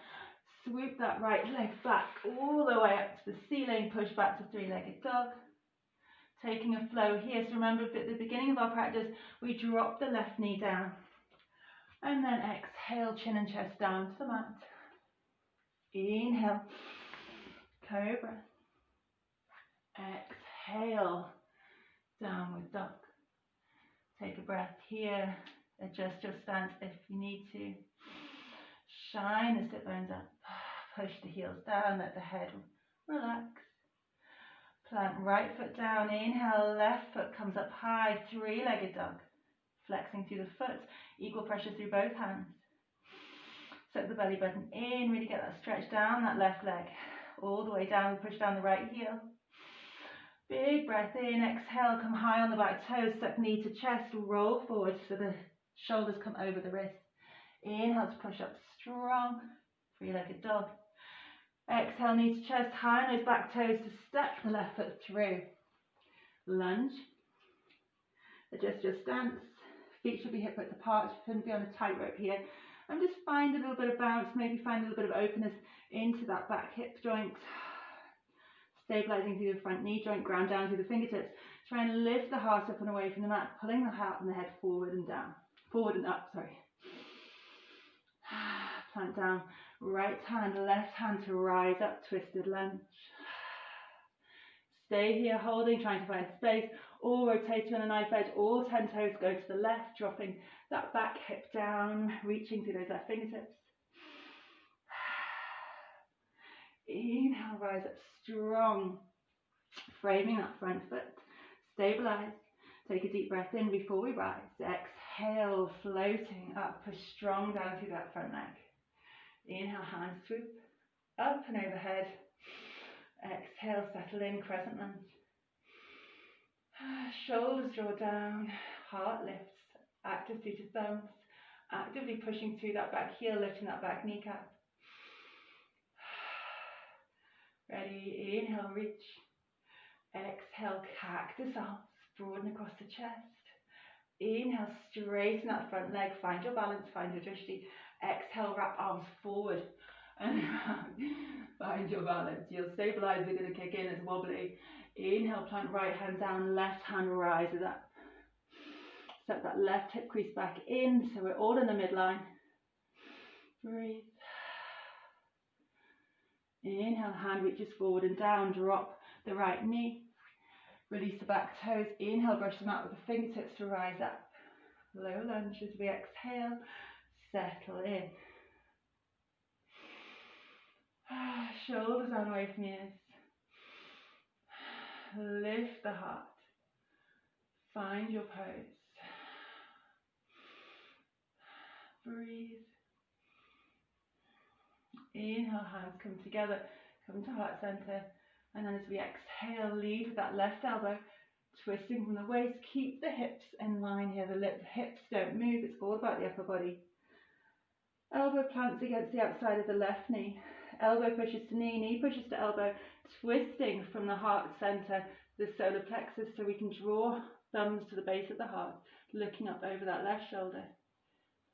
Swoop that right leg back all the way up to the ceiling. Push back to three-legged dog. Taking a flow here. So remember at the beginning of our practice, we drop the left knee down. And then exhale, chin and chest down to the mat. Inhale, cobra. Exhale, downward dog. Take a breath here. Adjust your stance if you need to. Shine the sit bones up. Push the heels down, let the head relax. Plant right foot down. Inhale, left foot comes up high. Three-legged dog. Flexing through the foot. Equal pressure through both hands. Suck the belly button in, really get that stretch down that left leg. All the way down, push down the right heel. Big breath in, exhale, come high on the back toes, suck knee to chest, roll forward so the shoulders come over the wrists. Inhale to push up strong, three-legged dog. Exhale, knee to chest, high on those back toes to step the left foot through. Lunge. Adjust your stance. Feet should be hip width apart. You shouldn't be on a tightrope here. And just find a little bit of bounce, maybe find a little bit of openness into that back hip joint. Stabilizing through the front knee joint, ground down through the fingertips. Try and lift the heart up and away from the mat, pulling the heart and the head forward and down. Forward and up, sorry. Plant down. Right hand, left hand to rise up, twisted lunge. Stay here holding, trying to find space, or rotating on a knife edge. All 10 toes go to the left, dropping that back hip down, reaching through those left fingertips. Inhale, rise up strong, framing that front foot. Stabilize. Take a deep breath in before we rise. Exhale, floating up, push strong down through that front leg. Inhale, hands swoop, up and overhead. Exhale, settle in, crescent lunge. Shoulders draw down, heart lifts, active seated thumbs, actively pushing through that back heel, lifting that back kneecap. Ready, inhale, reach. Exhale, cactus arms, broaden across the chest. Inhale, straighten that front leg, find your balance, find your drishti. Exhale, wrap arms forward and find your balance. Your stabilizer is going to kick in, it's wobbly. Inhale, plant right hand down, left hand rises up. Set that left hip crease back in, so we're all in the midline. Breathe. Inhale, hand reaches forward and down, drop the right knee. Release the back toes. Inhale, brush them out with the fingertips to rise up. Low lunge as we exhale, settle in. Shoulders down away from ears. Lift the heart. Find your pose. Breathe. Inhale, hands come together, come to heart center. And then as we exhale, lead with that left elbow, twisting from the waist. Keep the hips in line here. The hips don't move. It's all about the upper body. Elbow plants against the outside of the left knee. Elbow pushes to knee, knee pushes to elbow, twisting from the heart center, the solar plexus, so we can draw thumbs to the base of the heart, looking up over that left shoulder.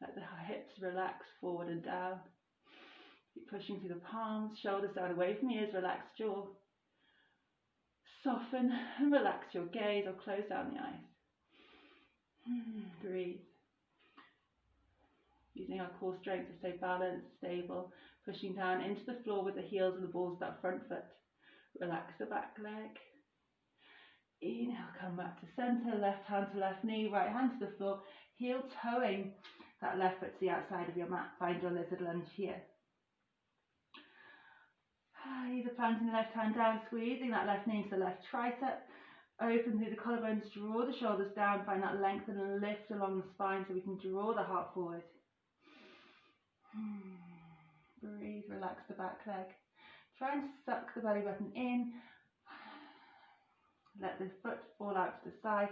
Let the hips relax forward and down. Keep pushing through the palms, shoulders down away from ears, relax jaw. Soften and relax your gaze or close down the eyes. Breathe. Using our core strength to stay balanced, stable, pushing down into the floor with the heels and the balls of that front foot. Relax the back leg. Inhale, come back to center, left hand to left knee, right hand to the floor, heel toeing that left foot to the outside of your mat. Find your lizard lunge here. Either planting the left hand down, squeezing that left knee into the left tricep, open through the collarbones, draw the shoulders down, find that lengthen and lift along the spine so we can draw the heart forward. Breathe, relax the back leg. Try and suck the belly button in. Let the foot fall out to the side.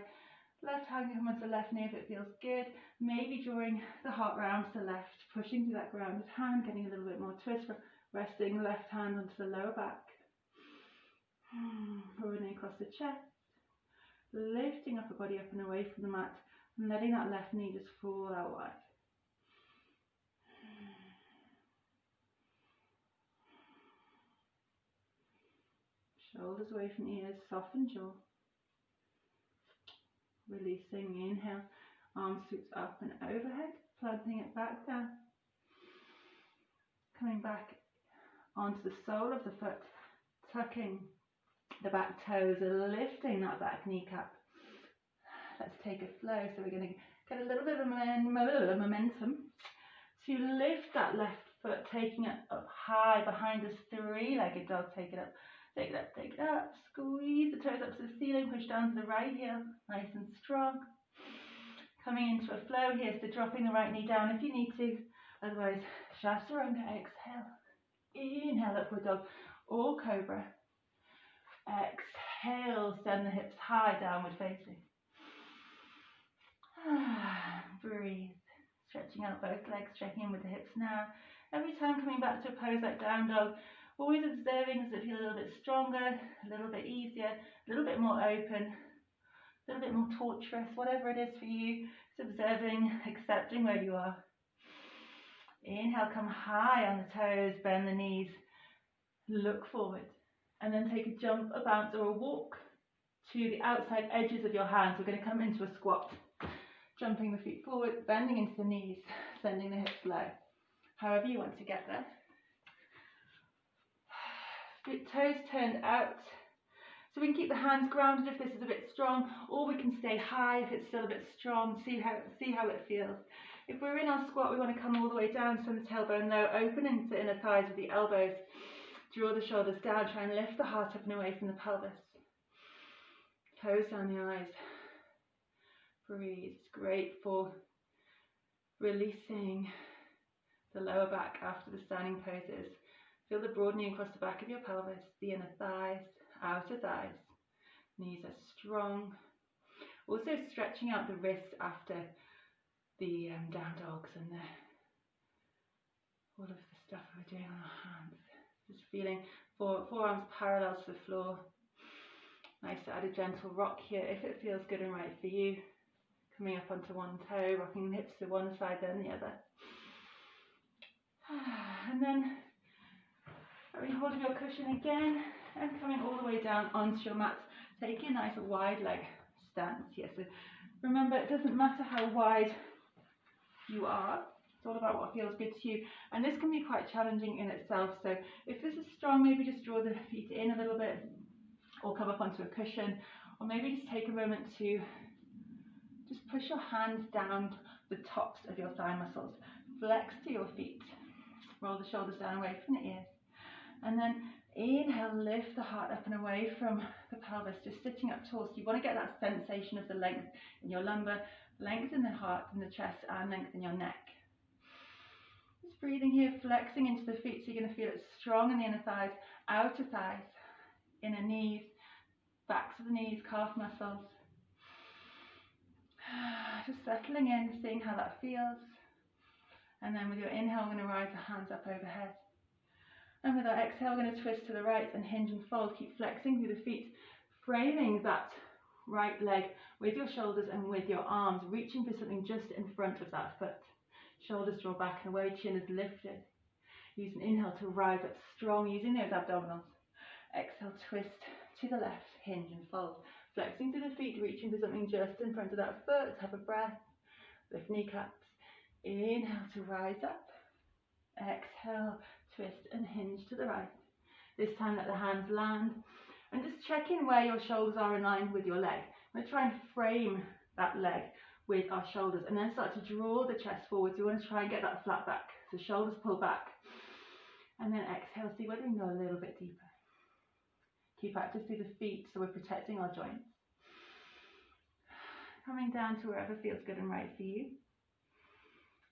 Left hand come onto the left knee if it feels good. Maybe drawing the heart round to the left, pushing through that grounded hand, getting a little bit more twist. Resting left hand onto the lower back. Broadening across the chest. Lifting upper body up and away from the mat. And letting that left knee just fall out wide. Shoulders away from ears, soften jaw. Releasing, inhale, arms swoops up and overhead, planting it back down. Coming back onto the sole of the foot, tucking the back toes, lifting that back kneecap. Let's take a flow, so we're going to get a little bit of momentum to lift that left foot, taking it up high behind this three-legged dog. Take it up. Take it up, take it up, squeeze the toes up to the ceiling, push down to the right heel, nice and strong. Coming into a flow here, so dropping the right knee down if you need to, Otherwise, chaturanga, exhale. Inhale, upward dog or cobra. Exhale, send the hips high, downward facing. Breathe. Stretching out both legs, checking in with the hips now. Every time coming back to a pose like down dog, always observing, does it feel a little bit stronger, a little bit easier, a little bit more open, a little bit more torturous, whatever it is for you. Just observing, accepting where you are. Inhale, come high on the toes, bend the knees, look forward. And then take a jump, a bounce or a walk to the outside edges of your hands. We're going to come into a squat. Jumping the feet forward, bending into the knees, sending the hips low. However you want to get there. Toes turned out. So we can keep the hands grounded if this is a bit strong, or we can stay high if it's still a bit strong. See how it feels. If we're in our squat, we want to come all the way down, send the tailbone low, open into the inner thighs with the elbows. Draw the shoulders down, try and lift the heart up and away from the pelvis. Close down the eyes. Breathe. It's great for releasing the lower back after the standing poses. Feel the broadening across the back of your pelvis, the inner thighs, outer thighs. Knees are strong. Also stretching out the wrists after the down dogs and all of the stuff we're doing on our hands. Just feeling forearms parallel to the floor. Nice to add a gentle rock here if it feels good and right for you. Coming up onto one toe, rocking the hips to one side then the other. And then grabbing hold of your cushion again and coming all the way down onto your mat. Taking a nice wide leg stance here. So remember, it doesn't matter how wide you are. It's all about what feels good to you. And this can be quite challenging in itself. So if this is strong, maybe just draw the feet in a little bit or come up onto a cushion. Or maybe just take a moment to just push your hands down the tops of your thigh muscles. Flex to your feet. Roll the shoulders down away from the ears. And then inhale, lift the heart up and away from the pelvis, just sitting up tall. So you want to get that sensation of the length in your lumbar, length in the heart and the chest, and length in your neck. Just breathing here, flexing into the feet, so you're going to feel it strong in the inner thighs, outer thighs, inner knees, backs of the knees, calf muscles. Just settling in, seeing how that feels. And then with your inhale, we're going to rise the hands up overhead. And with our exhale, we're going to twist to the right and hinge and fold. Keep flexing through the feet, framing that right leg with your shoulders and with your arms, reaching for something just in front of that foot. Shoulders draw back and away, chin is lifted. Use an inhale to rise up strong, using those abdominals. Exhale, twist to the left, hinge and fold. Flexing through the feet, reaching for something just in front of that foot. Have a breath. Lift kneecaps. Inhale to rise up. Exhale, twist and hinge to the right. This time let the hands land. And just check in where your shoulders are in line with your leg. I'm going to try and frame that leg with our shoulders and then start to draw the chest forward. So we want to try and get that flat back. So shoulders pull back. And then exhale, see whether we can go a little bit deeper. Keep active through the feet so we're protecting our joints. Coming down to wherever feels good and right for you.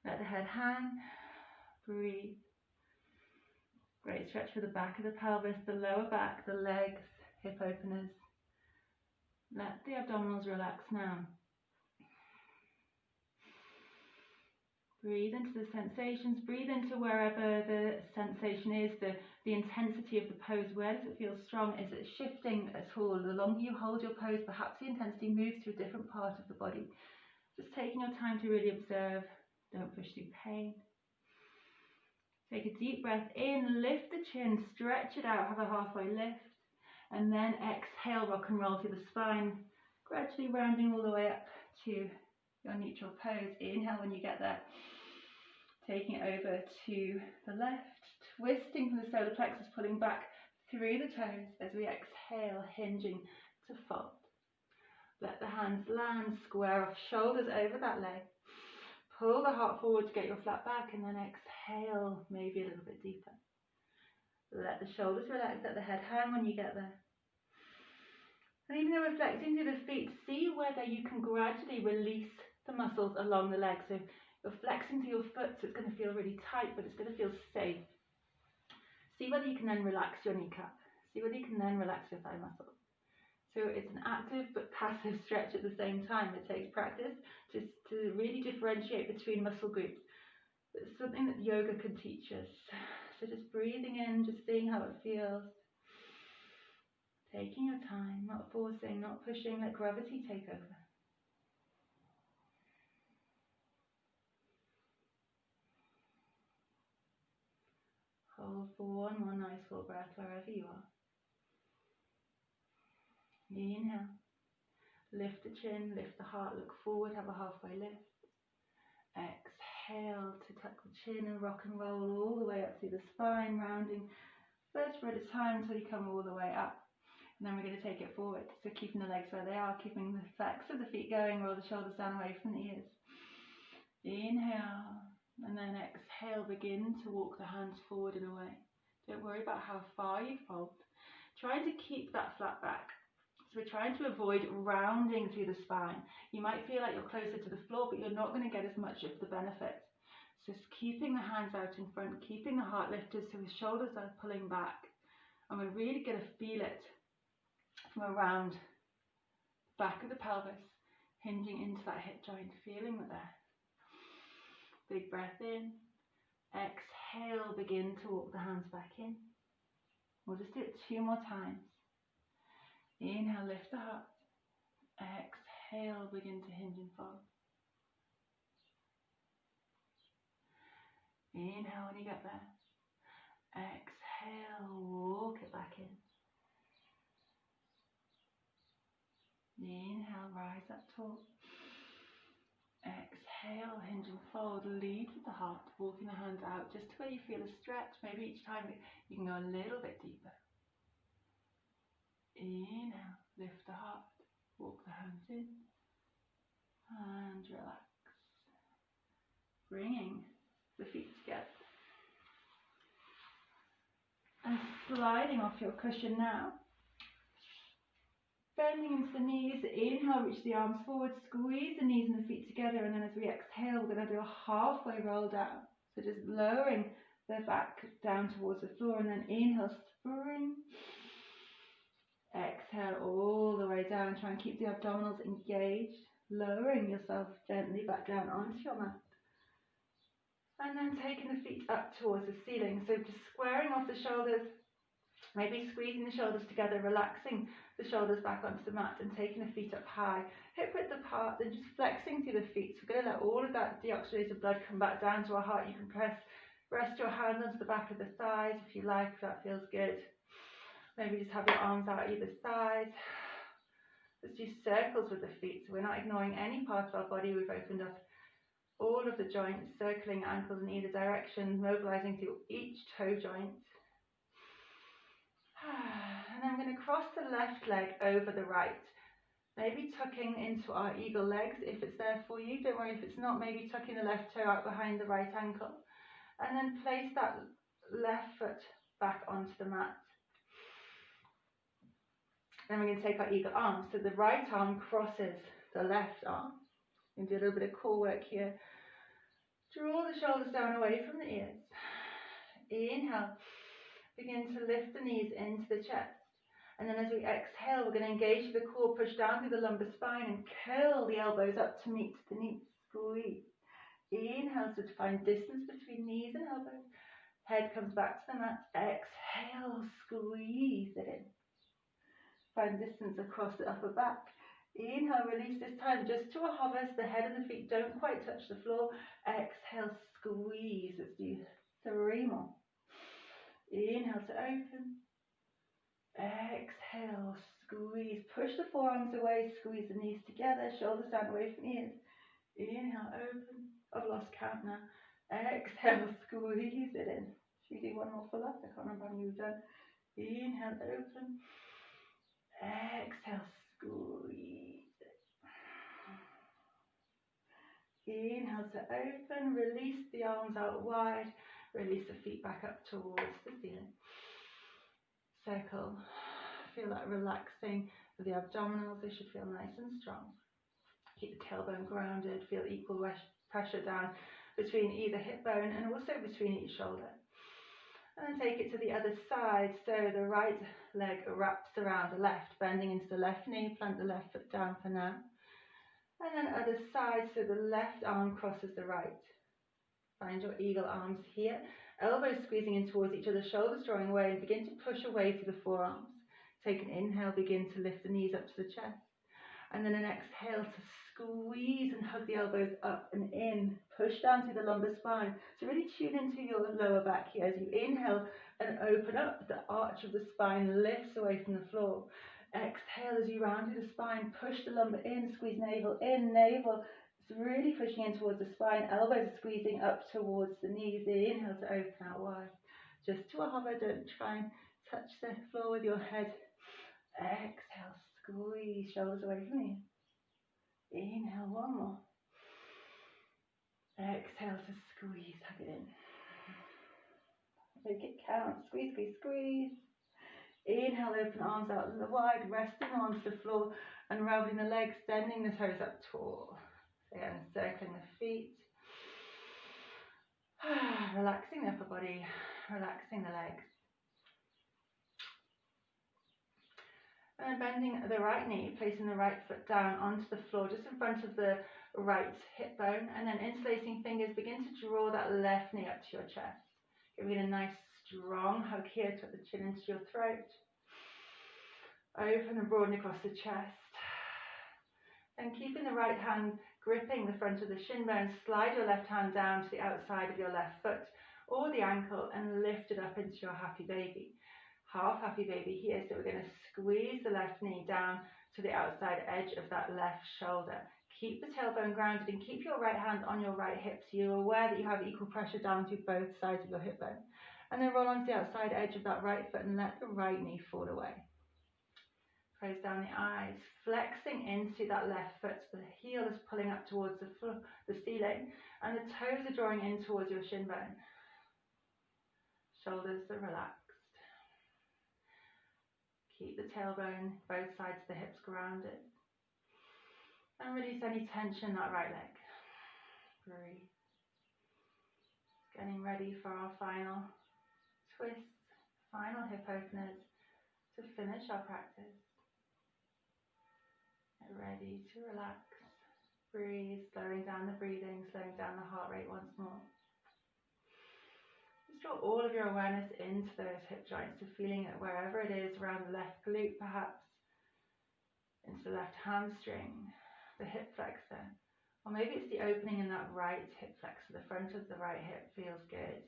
Let the head hang. Breathe. Great stretch for the back of the pelvis, the lower back, the legs, hip openers. Let the abdominals relax now. Breathe into the sensations. Breathe into wherever the sensation is, the intensity of the pose. Where does it feel strong? Is it shifting at all? The longer you hold your pose, perhaps the intensity moves to a different part of the body. Just taking your time to really observe. Don't push through pain. Take a deep breath in, lift the chin, stretch it out, have a halfway lift. And then exhale, rock and roll through the spine, gradually rounding all the way up to your neutral pose. Inhale when you get there. Taking it over to the left, twisting from the solar plexus, pulling back through the toes as we exhale, hinging to fold. Let the hands land, square off, shoulders over that leg. Pull the heart forward to get your flat back and then exhale, maybe a little bit deeper. Let the shoulders relax, let the head hang when you get there. And even though reflecting through the feet, see whether you can gradually release the muscles along the legs. So You're flexing to your foot, so it's going to feel really tight, but it's going to feel safe. See whether you can then relax your kneecap. See whether you can then relax your thigh muscles. So it's an active but passive stretch at the same time. It takes practice just to really differentiate between muscle groups. It's something that yoga can teach us. So just breathing in, just seeing how it feels. Taking your time, not forcing, not pushing, let gravity take over. Hold for one more nice full breath wherever you are. Inhale. Lift the chin, lift the heart, look forward, have a halfway lift. Exhale to tuck the chin and rock and roll all the way up through the spine, rounding vertebra at a time until you come all the way up. And then we're going to take it forward. So keeping the legs where they are, keeping the flex of the feet going, roll the shoulders down away from the ears. Inhale, and then exhale, begin to walk the hands forward and away. Don't worry about how far you fold. Trying to keep that flat back. So we're trying to avoid rounding through the spine. You might feel like you're closer to the floor, but you're not going to get as much of the benefit. So just keeping the hands out in front, keeping the heart lifted so the shoulders are pulling back. And we're really going to feel it from around the back of the pelvis, hinging into that hip joint, feeling it there. Big breath in. Exhale, begin to walk the hands back in. We'll just do it 2 more times. Inhale, lift the heart. Exhale, begin to hinge and fold. Inhale when you get there. Exhale, walk it back in. Inhale, rise up tall. Exhale, hinge and fold. Lead with the heart, walking the hands out just to where you feel a stretch. Maybe each time you can go a little bit deeper. Inhale, lift the heart, walk the hands in, and relax. Bringing the feet together. And sliding off your cushion now. Bending into the knees, inhale, reach the arms forward, squeeze the knees and the feet together, and then as we exhale, we're going to do a halfway roll down. So just lowering the back down towards the floor, and then inhale, spring. Exhale all the way down, try and keep the abdominals engaged, lowering yourself gently back down onto your mat. And then taking the feet up towards the ceiling, so just squaring off the shoulders, maybe squeezing the shoulders together, relaxing the shoulders back onto the mat and taking the feet up high, hip width apart, then just flexing through the feet. So we're going to let all of that deoxygenated blood come back down to our heart. You can rest your hands onto the back of the thighs if you like, if that feels good. Maybe just have your arms out either side. Let's do circles with the feet, so we're not ignoring any part of our body. We've opened up all of the joints, circling ankles in either direction, mobilizing through each toe joint. And then I'm going to cross the left leg over the right. Maybe tucking into our eagle legs if it's there for you. Don't worry if it's not, maybe tucking the left toe out behind the right ankle. And then place that left foot back onto the mat. Then we're going to take our eagle arms. So the right arm crosses the left arm. You can do a little bit of core work here. Draw the shoulders down away from the ears. Inhale. Begin to lift the knees into the chest. And then as we exhale, we're going to engage the core, push down through the lumbar spine and curl the elbows up to meet the knees. Squeeze. Inhale, so to find distance between knees and elbows. Head comes back to the mat. Exhale, squeeze it in. Find distance across the upper back. Inhale, release this time just to a hover so the head and the feet don't quite touch the floor. Exhale, squeeze. Let's do 3 more. Inhale to open. Exhale, squeeze. Push the forearms away, squeeze the knees together, shoulders down away from ears. Inhale, open. I've lost count now. Exhale, squeeze it in. Should we do 1 more full up? I can't remember how many we've done. Inhale, open. Exhale, squeeze it. Inhale to open, release the arms out wide, release the feet back up towards the ceiling. Circle, feel that relaxing of the abdominals, they should feel nice and strong. Keep the tailbone grounded, feel equal pressure down between either hip bone and also between each shoulder. And then take it to the other side. So the right leg wraps around the left, bending into the left knee, plant the left foot down for now. And then other side, so the left arm crosses the right. Find your eagle arms here. Elbows squeezing in towards each other, shoulders drawing away, and begin to push away through the forearms. Take an inhale, begin to lift the knees up to the chest. And then an exhale to squeeze and hug the elbows up and in. Push down through the lumbar spine. So really tune into your lower back here as you inhale and open up. The arch of the spine lifts away from the floor. Exhale as you round through the spine. Push the lumbar in, squeeze navel in, navel. It's really pushing in towards the spine. Elbows are squeezing up towards the knees. The inhale to open out wide. Just to a hover. Don't try and touch the floor with your head. Exhale, squeeze shoulders away from you. Inhale, one more. Exhale to squeeze, hug it in. Make it count. Squeeze, squeeze, squeeze. Inhale, open arms out wide, resting onto the floor, unraveling the legs, bending the toes up tall. Again, circling the feet. Relaxing the upper body, relaxing the legs. And bending the right knee, placing the right foot down onto the floor, just in front of the right hip bone, and then interlacing fingers, begin to draw that left knee up to your chest. Giving it a nice strong hug here, tuck the chin into your throat. Open and broaden across the chest. And keeping the right hand gripping the front of the shin bone, slide your left hand down to the outside of your left foot or the ankle and lift it up into your happy baby. Half happy baby here, so we're going to squeeze the left knee down to the outside edge of that left shoulder. Keep the tailbone grounded and keep your right hand on your right hip so you're aware that you have equal pressure down through both sides of your hip bone. And then roll onto the outside edge of that right foot and let the right knee fall away. Close down the eyes, flexing into that left foot. So the heel is pulling up towards the ceiling and the toes are drawing in towards your shin bone. Shoulders are relaxed. Keep the tailbone, both sides of the hips grounded. And release any tension in that right leg. Breathe. Getting ready for our final twists, final hip openers to finish our practice. Get ready to relax. Breathe, slowing down the breathing, slowing down the heart rate once more. Just draw all of your awareness into those hip joints, to feeling it wherever it is, around the left glute perhaps, into the left hamstring, the hip flexor, or maybe it's the opening in that right hip flexor. The front of the right hip feels good.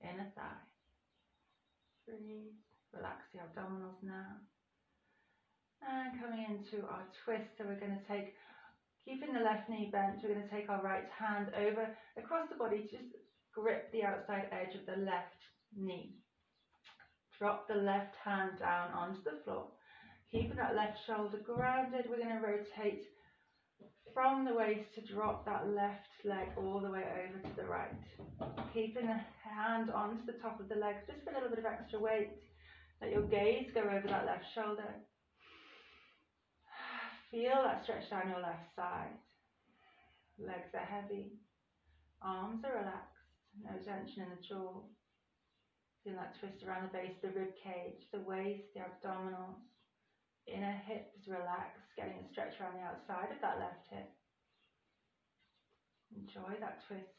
Inner thigh. Breathe. Relax the abdominals now. And coming into our twist, so we're going to take, keeping the left knee bent, we're going to take our right hand over across the body, just grip the outside edge of the left knee. Drop the left hand down onto the floor. Keeping that left shoulder grounded, we're going to rotate from the waist to drop that left leg all the way over to the right. Keeping the hand onto the top of the leg, just for a little bit of extra weight. Let your gaze go over that left shoulder. Feel that stretch down your left side. Legs are heavy. Arms are relaxed. No tension in the jaw. Feel that twist around the base of the rib cage, the waist, the abdominals. Inner hips relaxed, getting a stretch around the outside of that left hip. Enjoy that twist.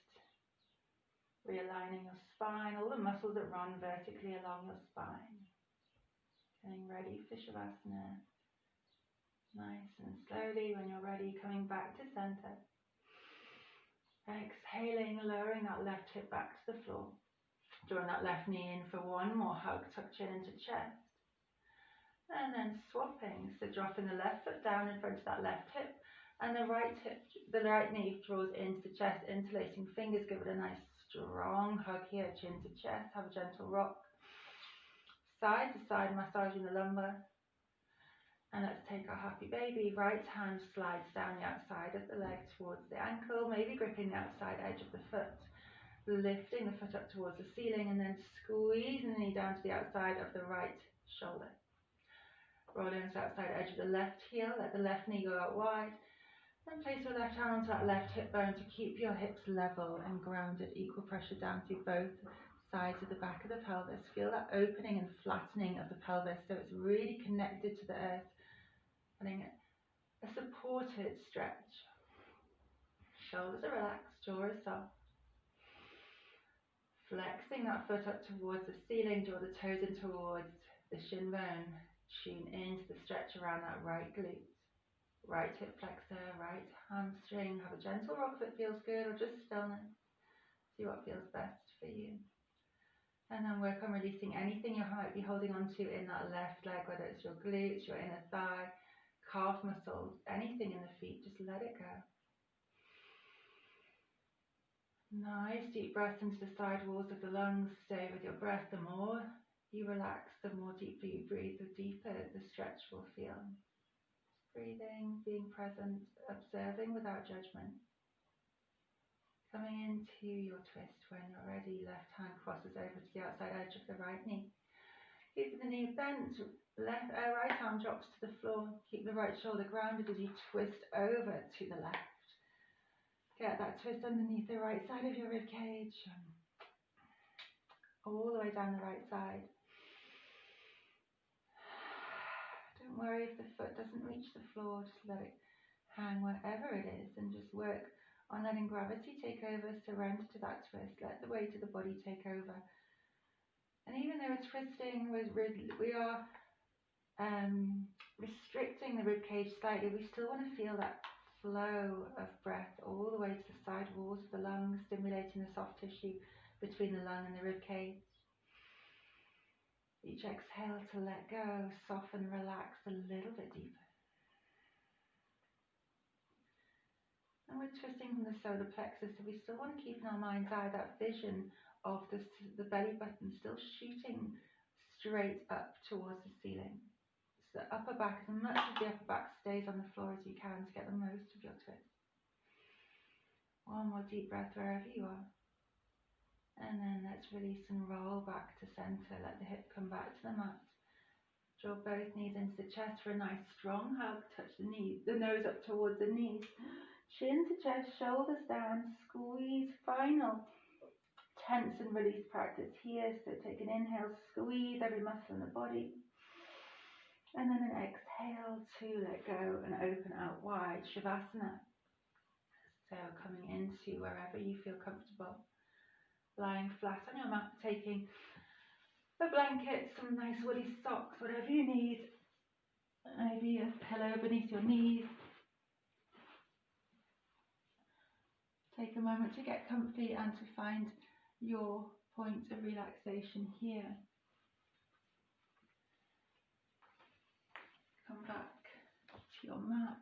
Realigning your spine, all the muscles that run vertically along your spine. Getting ready for Shavasana. Nice and slowly, when you're ready, coming back to center. Exhaling, lowering that left hip back to the floor. Drawing that left knee in for one more hug, tuck chin into chest. And then swapping, so dropping the left foot down in front of that left hip, and the right knee draws into the chest, interlacing fingers, give it a nice strong hug here, chin to chest, have a gentle rock. Side to side, massaging the lumbar. And let's take our happy baby. Right hand slides down the outside of the leg towards the ankle, maybe gripping the outside edge of the foot. Lifting the foot up towards the ceiling and then squeezing the knee down to the outside of the right shoulder. Rolling to the outside edge of the left heel, let the left knee go out wide. Then place your left hand onto that left hip bone to keep your hips level and grounded, equal pressure down through both sides of the back of the pelvis. Feel that opening and flattening of the pelvis so it's really connected to the earth, having a supported stretch. Shoulders are relaxed, jaw is soft. Flexing that foot up towards the ceiling, draw the toes in towards the shin bone. Tune into the stretch around that right glute. Right hip flexor, right hamstring. Have a gentle rock if it feels good, or just stillness. See what feels best for you. And then work on releasing anything you might be holding on to in that left leg, whether it's your glutes, your inner thigh, calf muscles, anything in the feet, just let it go. Nice deep breath into the side walls of the lungs. Stay with your breath. The more you relax, the more deeply you breathe, the deeper the stretch will feel. Breathing, being present, observing without judgment. Coming into your twist when you're ready. Left hand crosses over to the outside edge of the right knee. Keep the knee bent. Right arm drops to the floor. Keep the right shoulder grounded as you twist over to the left. Get that twist underneath the right side of your rib cage. All the way down the right side. Don't worry if the foot doesn't reach the floor. Just let it hang wherever it is and just work on letting gravity take over. Surrender to that twist. Let the weight of the body take over. And even though we're twisting, we are restricting the rib cage slightly. We still want to feel that flow of breath all the way to the side walls of the lungs, stimulating the soft tissue between the lung and the rib cage. Each exhale to let go, soften, relax a little bit deeper. And we're twisting from the solar plexus, so we still want to keep in our mind's eye that vision of the belly button still shooting straight up towards the ceiling. So the upper back, as much of the upper back stays on the floor as you can to get the most of your twist. One more deep breath wherever you are. And then let's release and roll back to center. Let the hip come back to the mat. Draw both knees into the chest for a nice strong hug. Touch the nose up towards the knees. Chin to chest, shoulders down. Squeeze. Final tense and release practice here. So take an inhale, squeeze every muscle in the body. And then an exhale to let go and open out wide, Shavasana. So coming into wherever you feel comfortable. Lying flat on your mat, taking a blanket, some nice woolly socks, whatever you need. Maybe a pillow beneath your knees. Take a moment to get comfy and to find your point of relaxation here. Come back to your mat.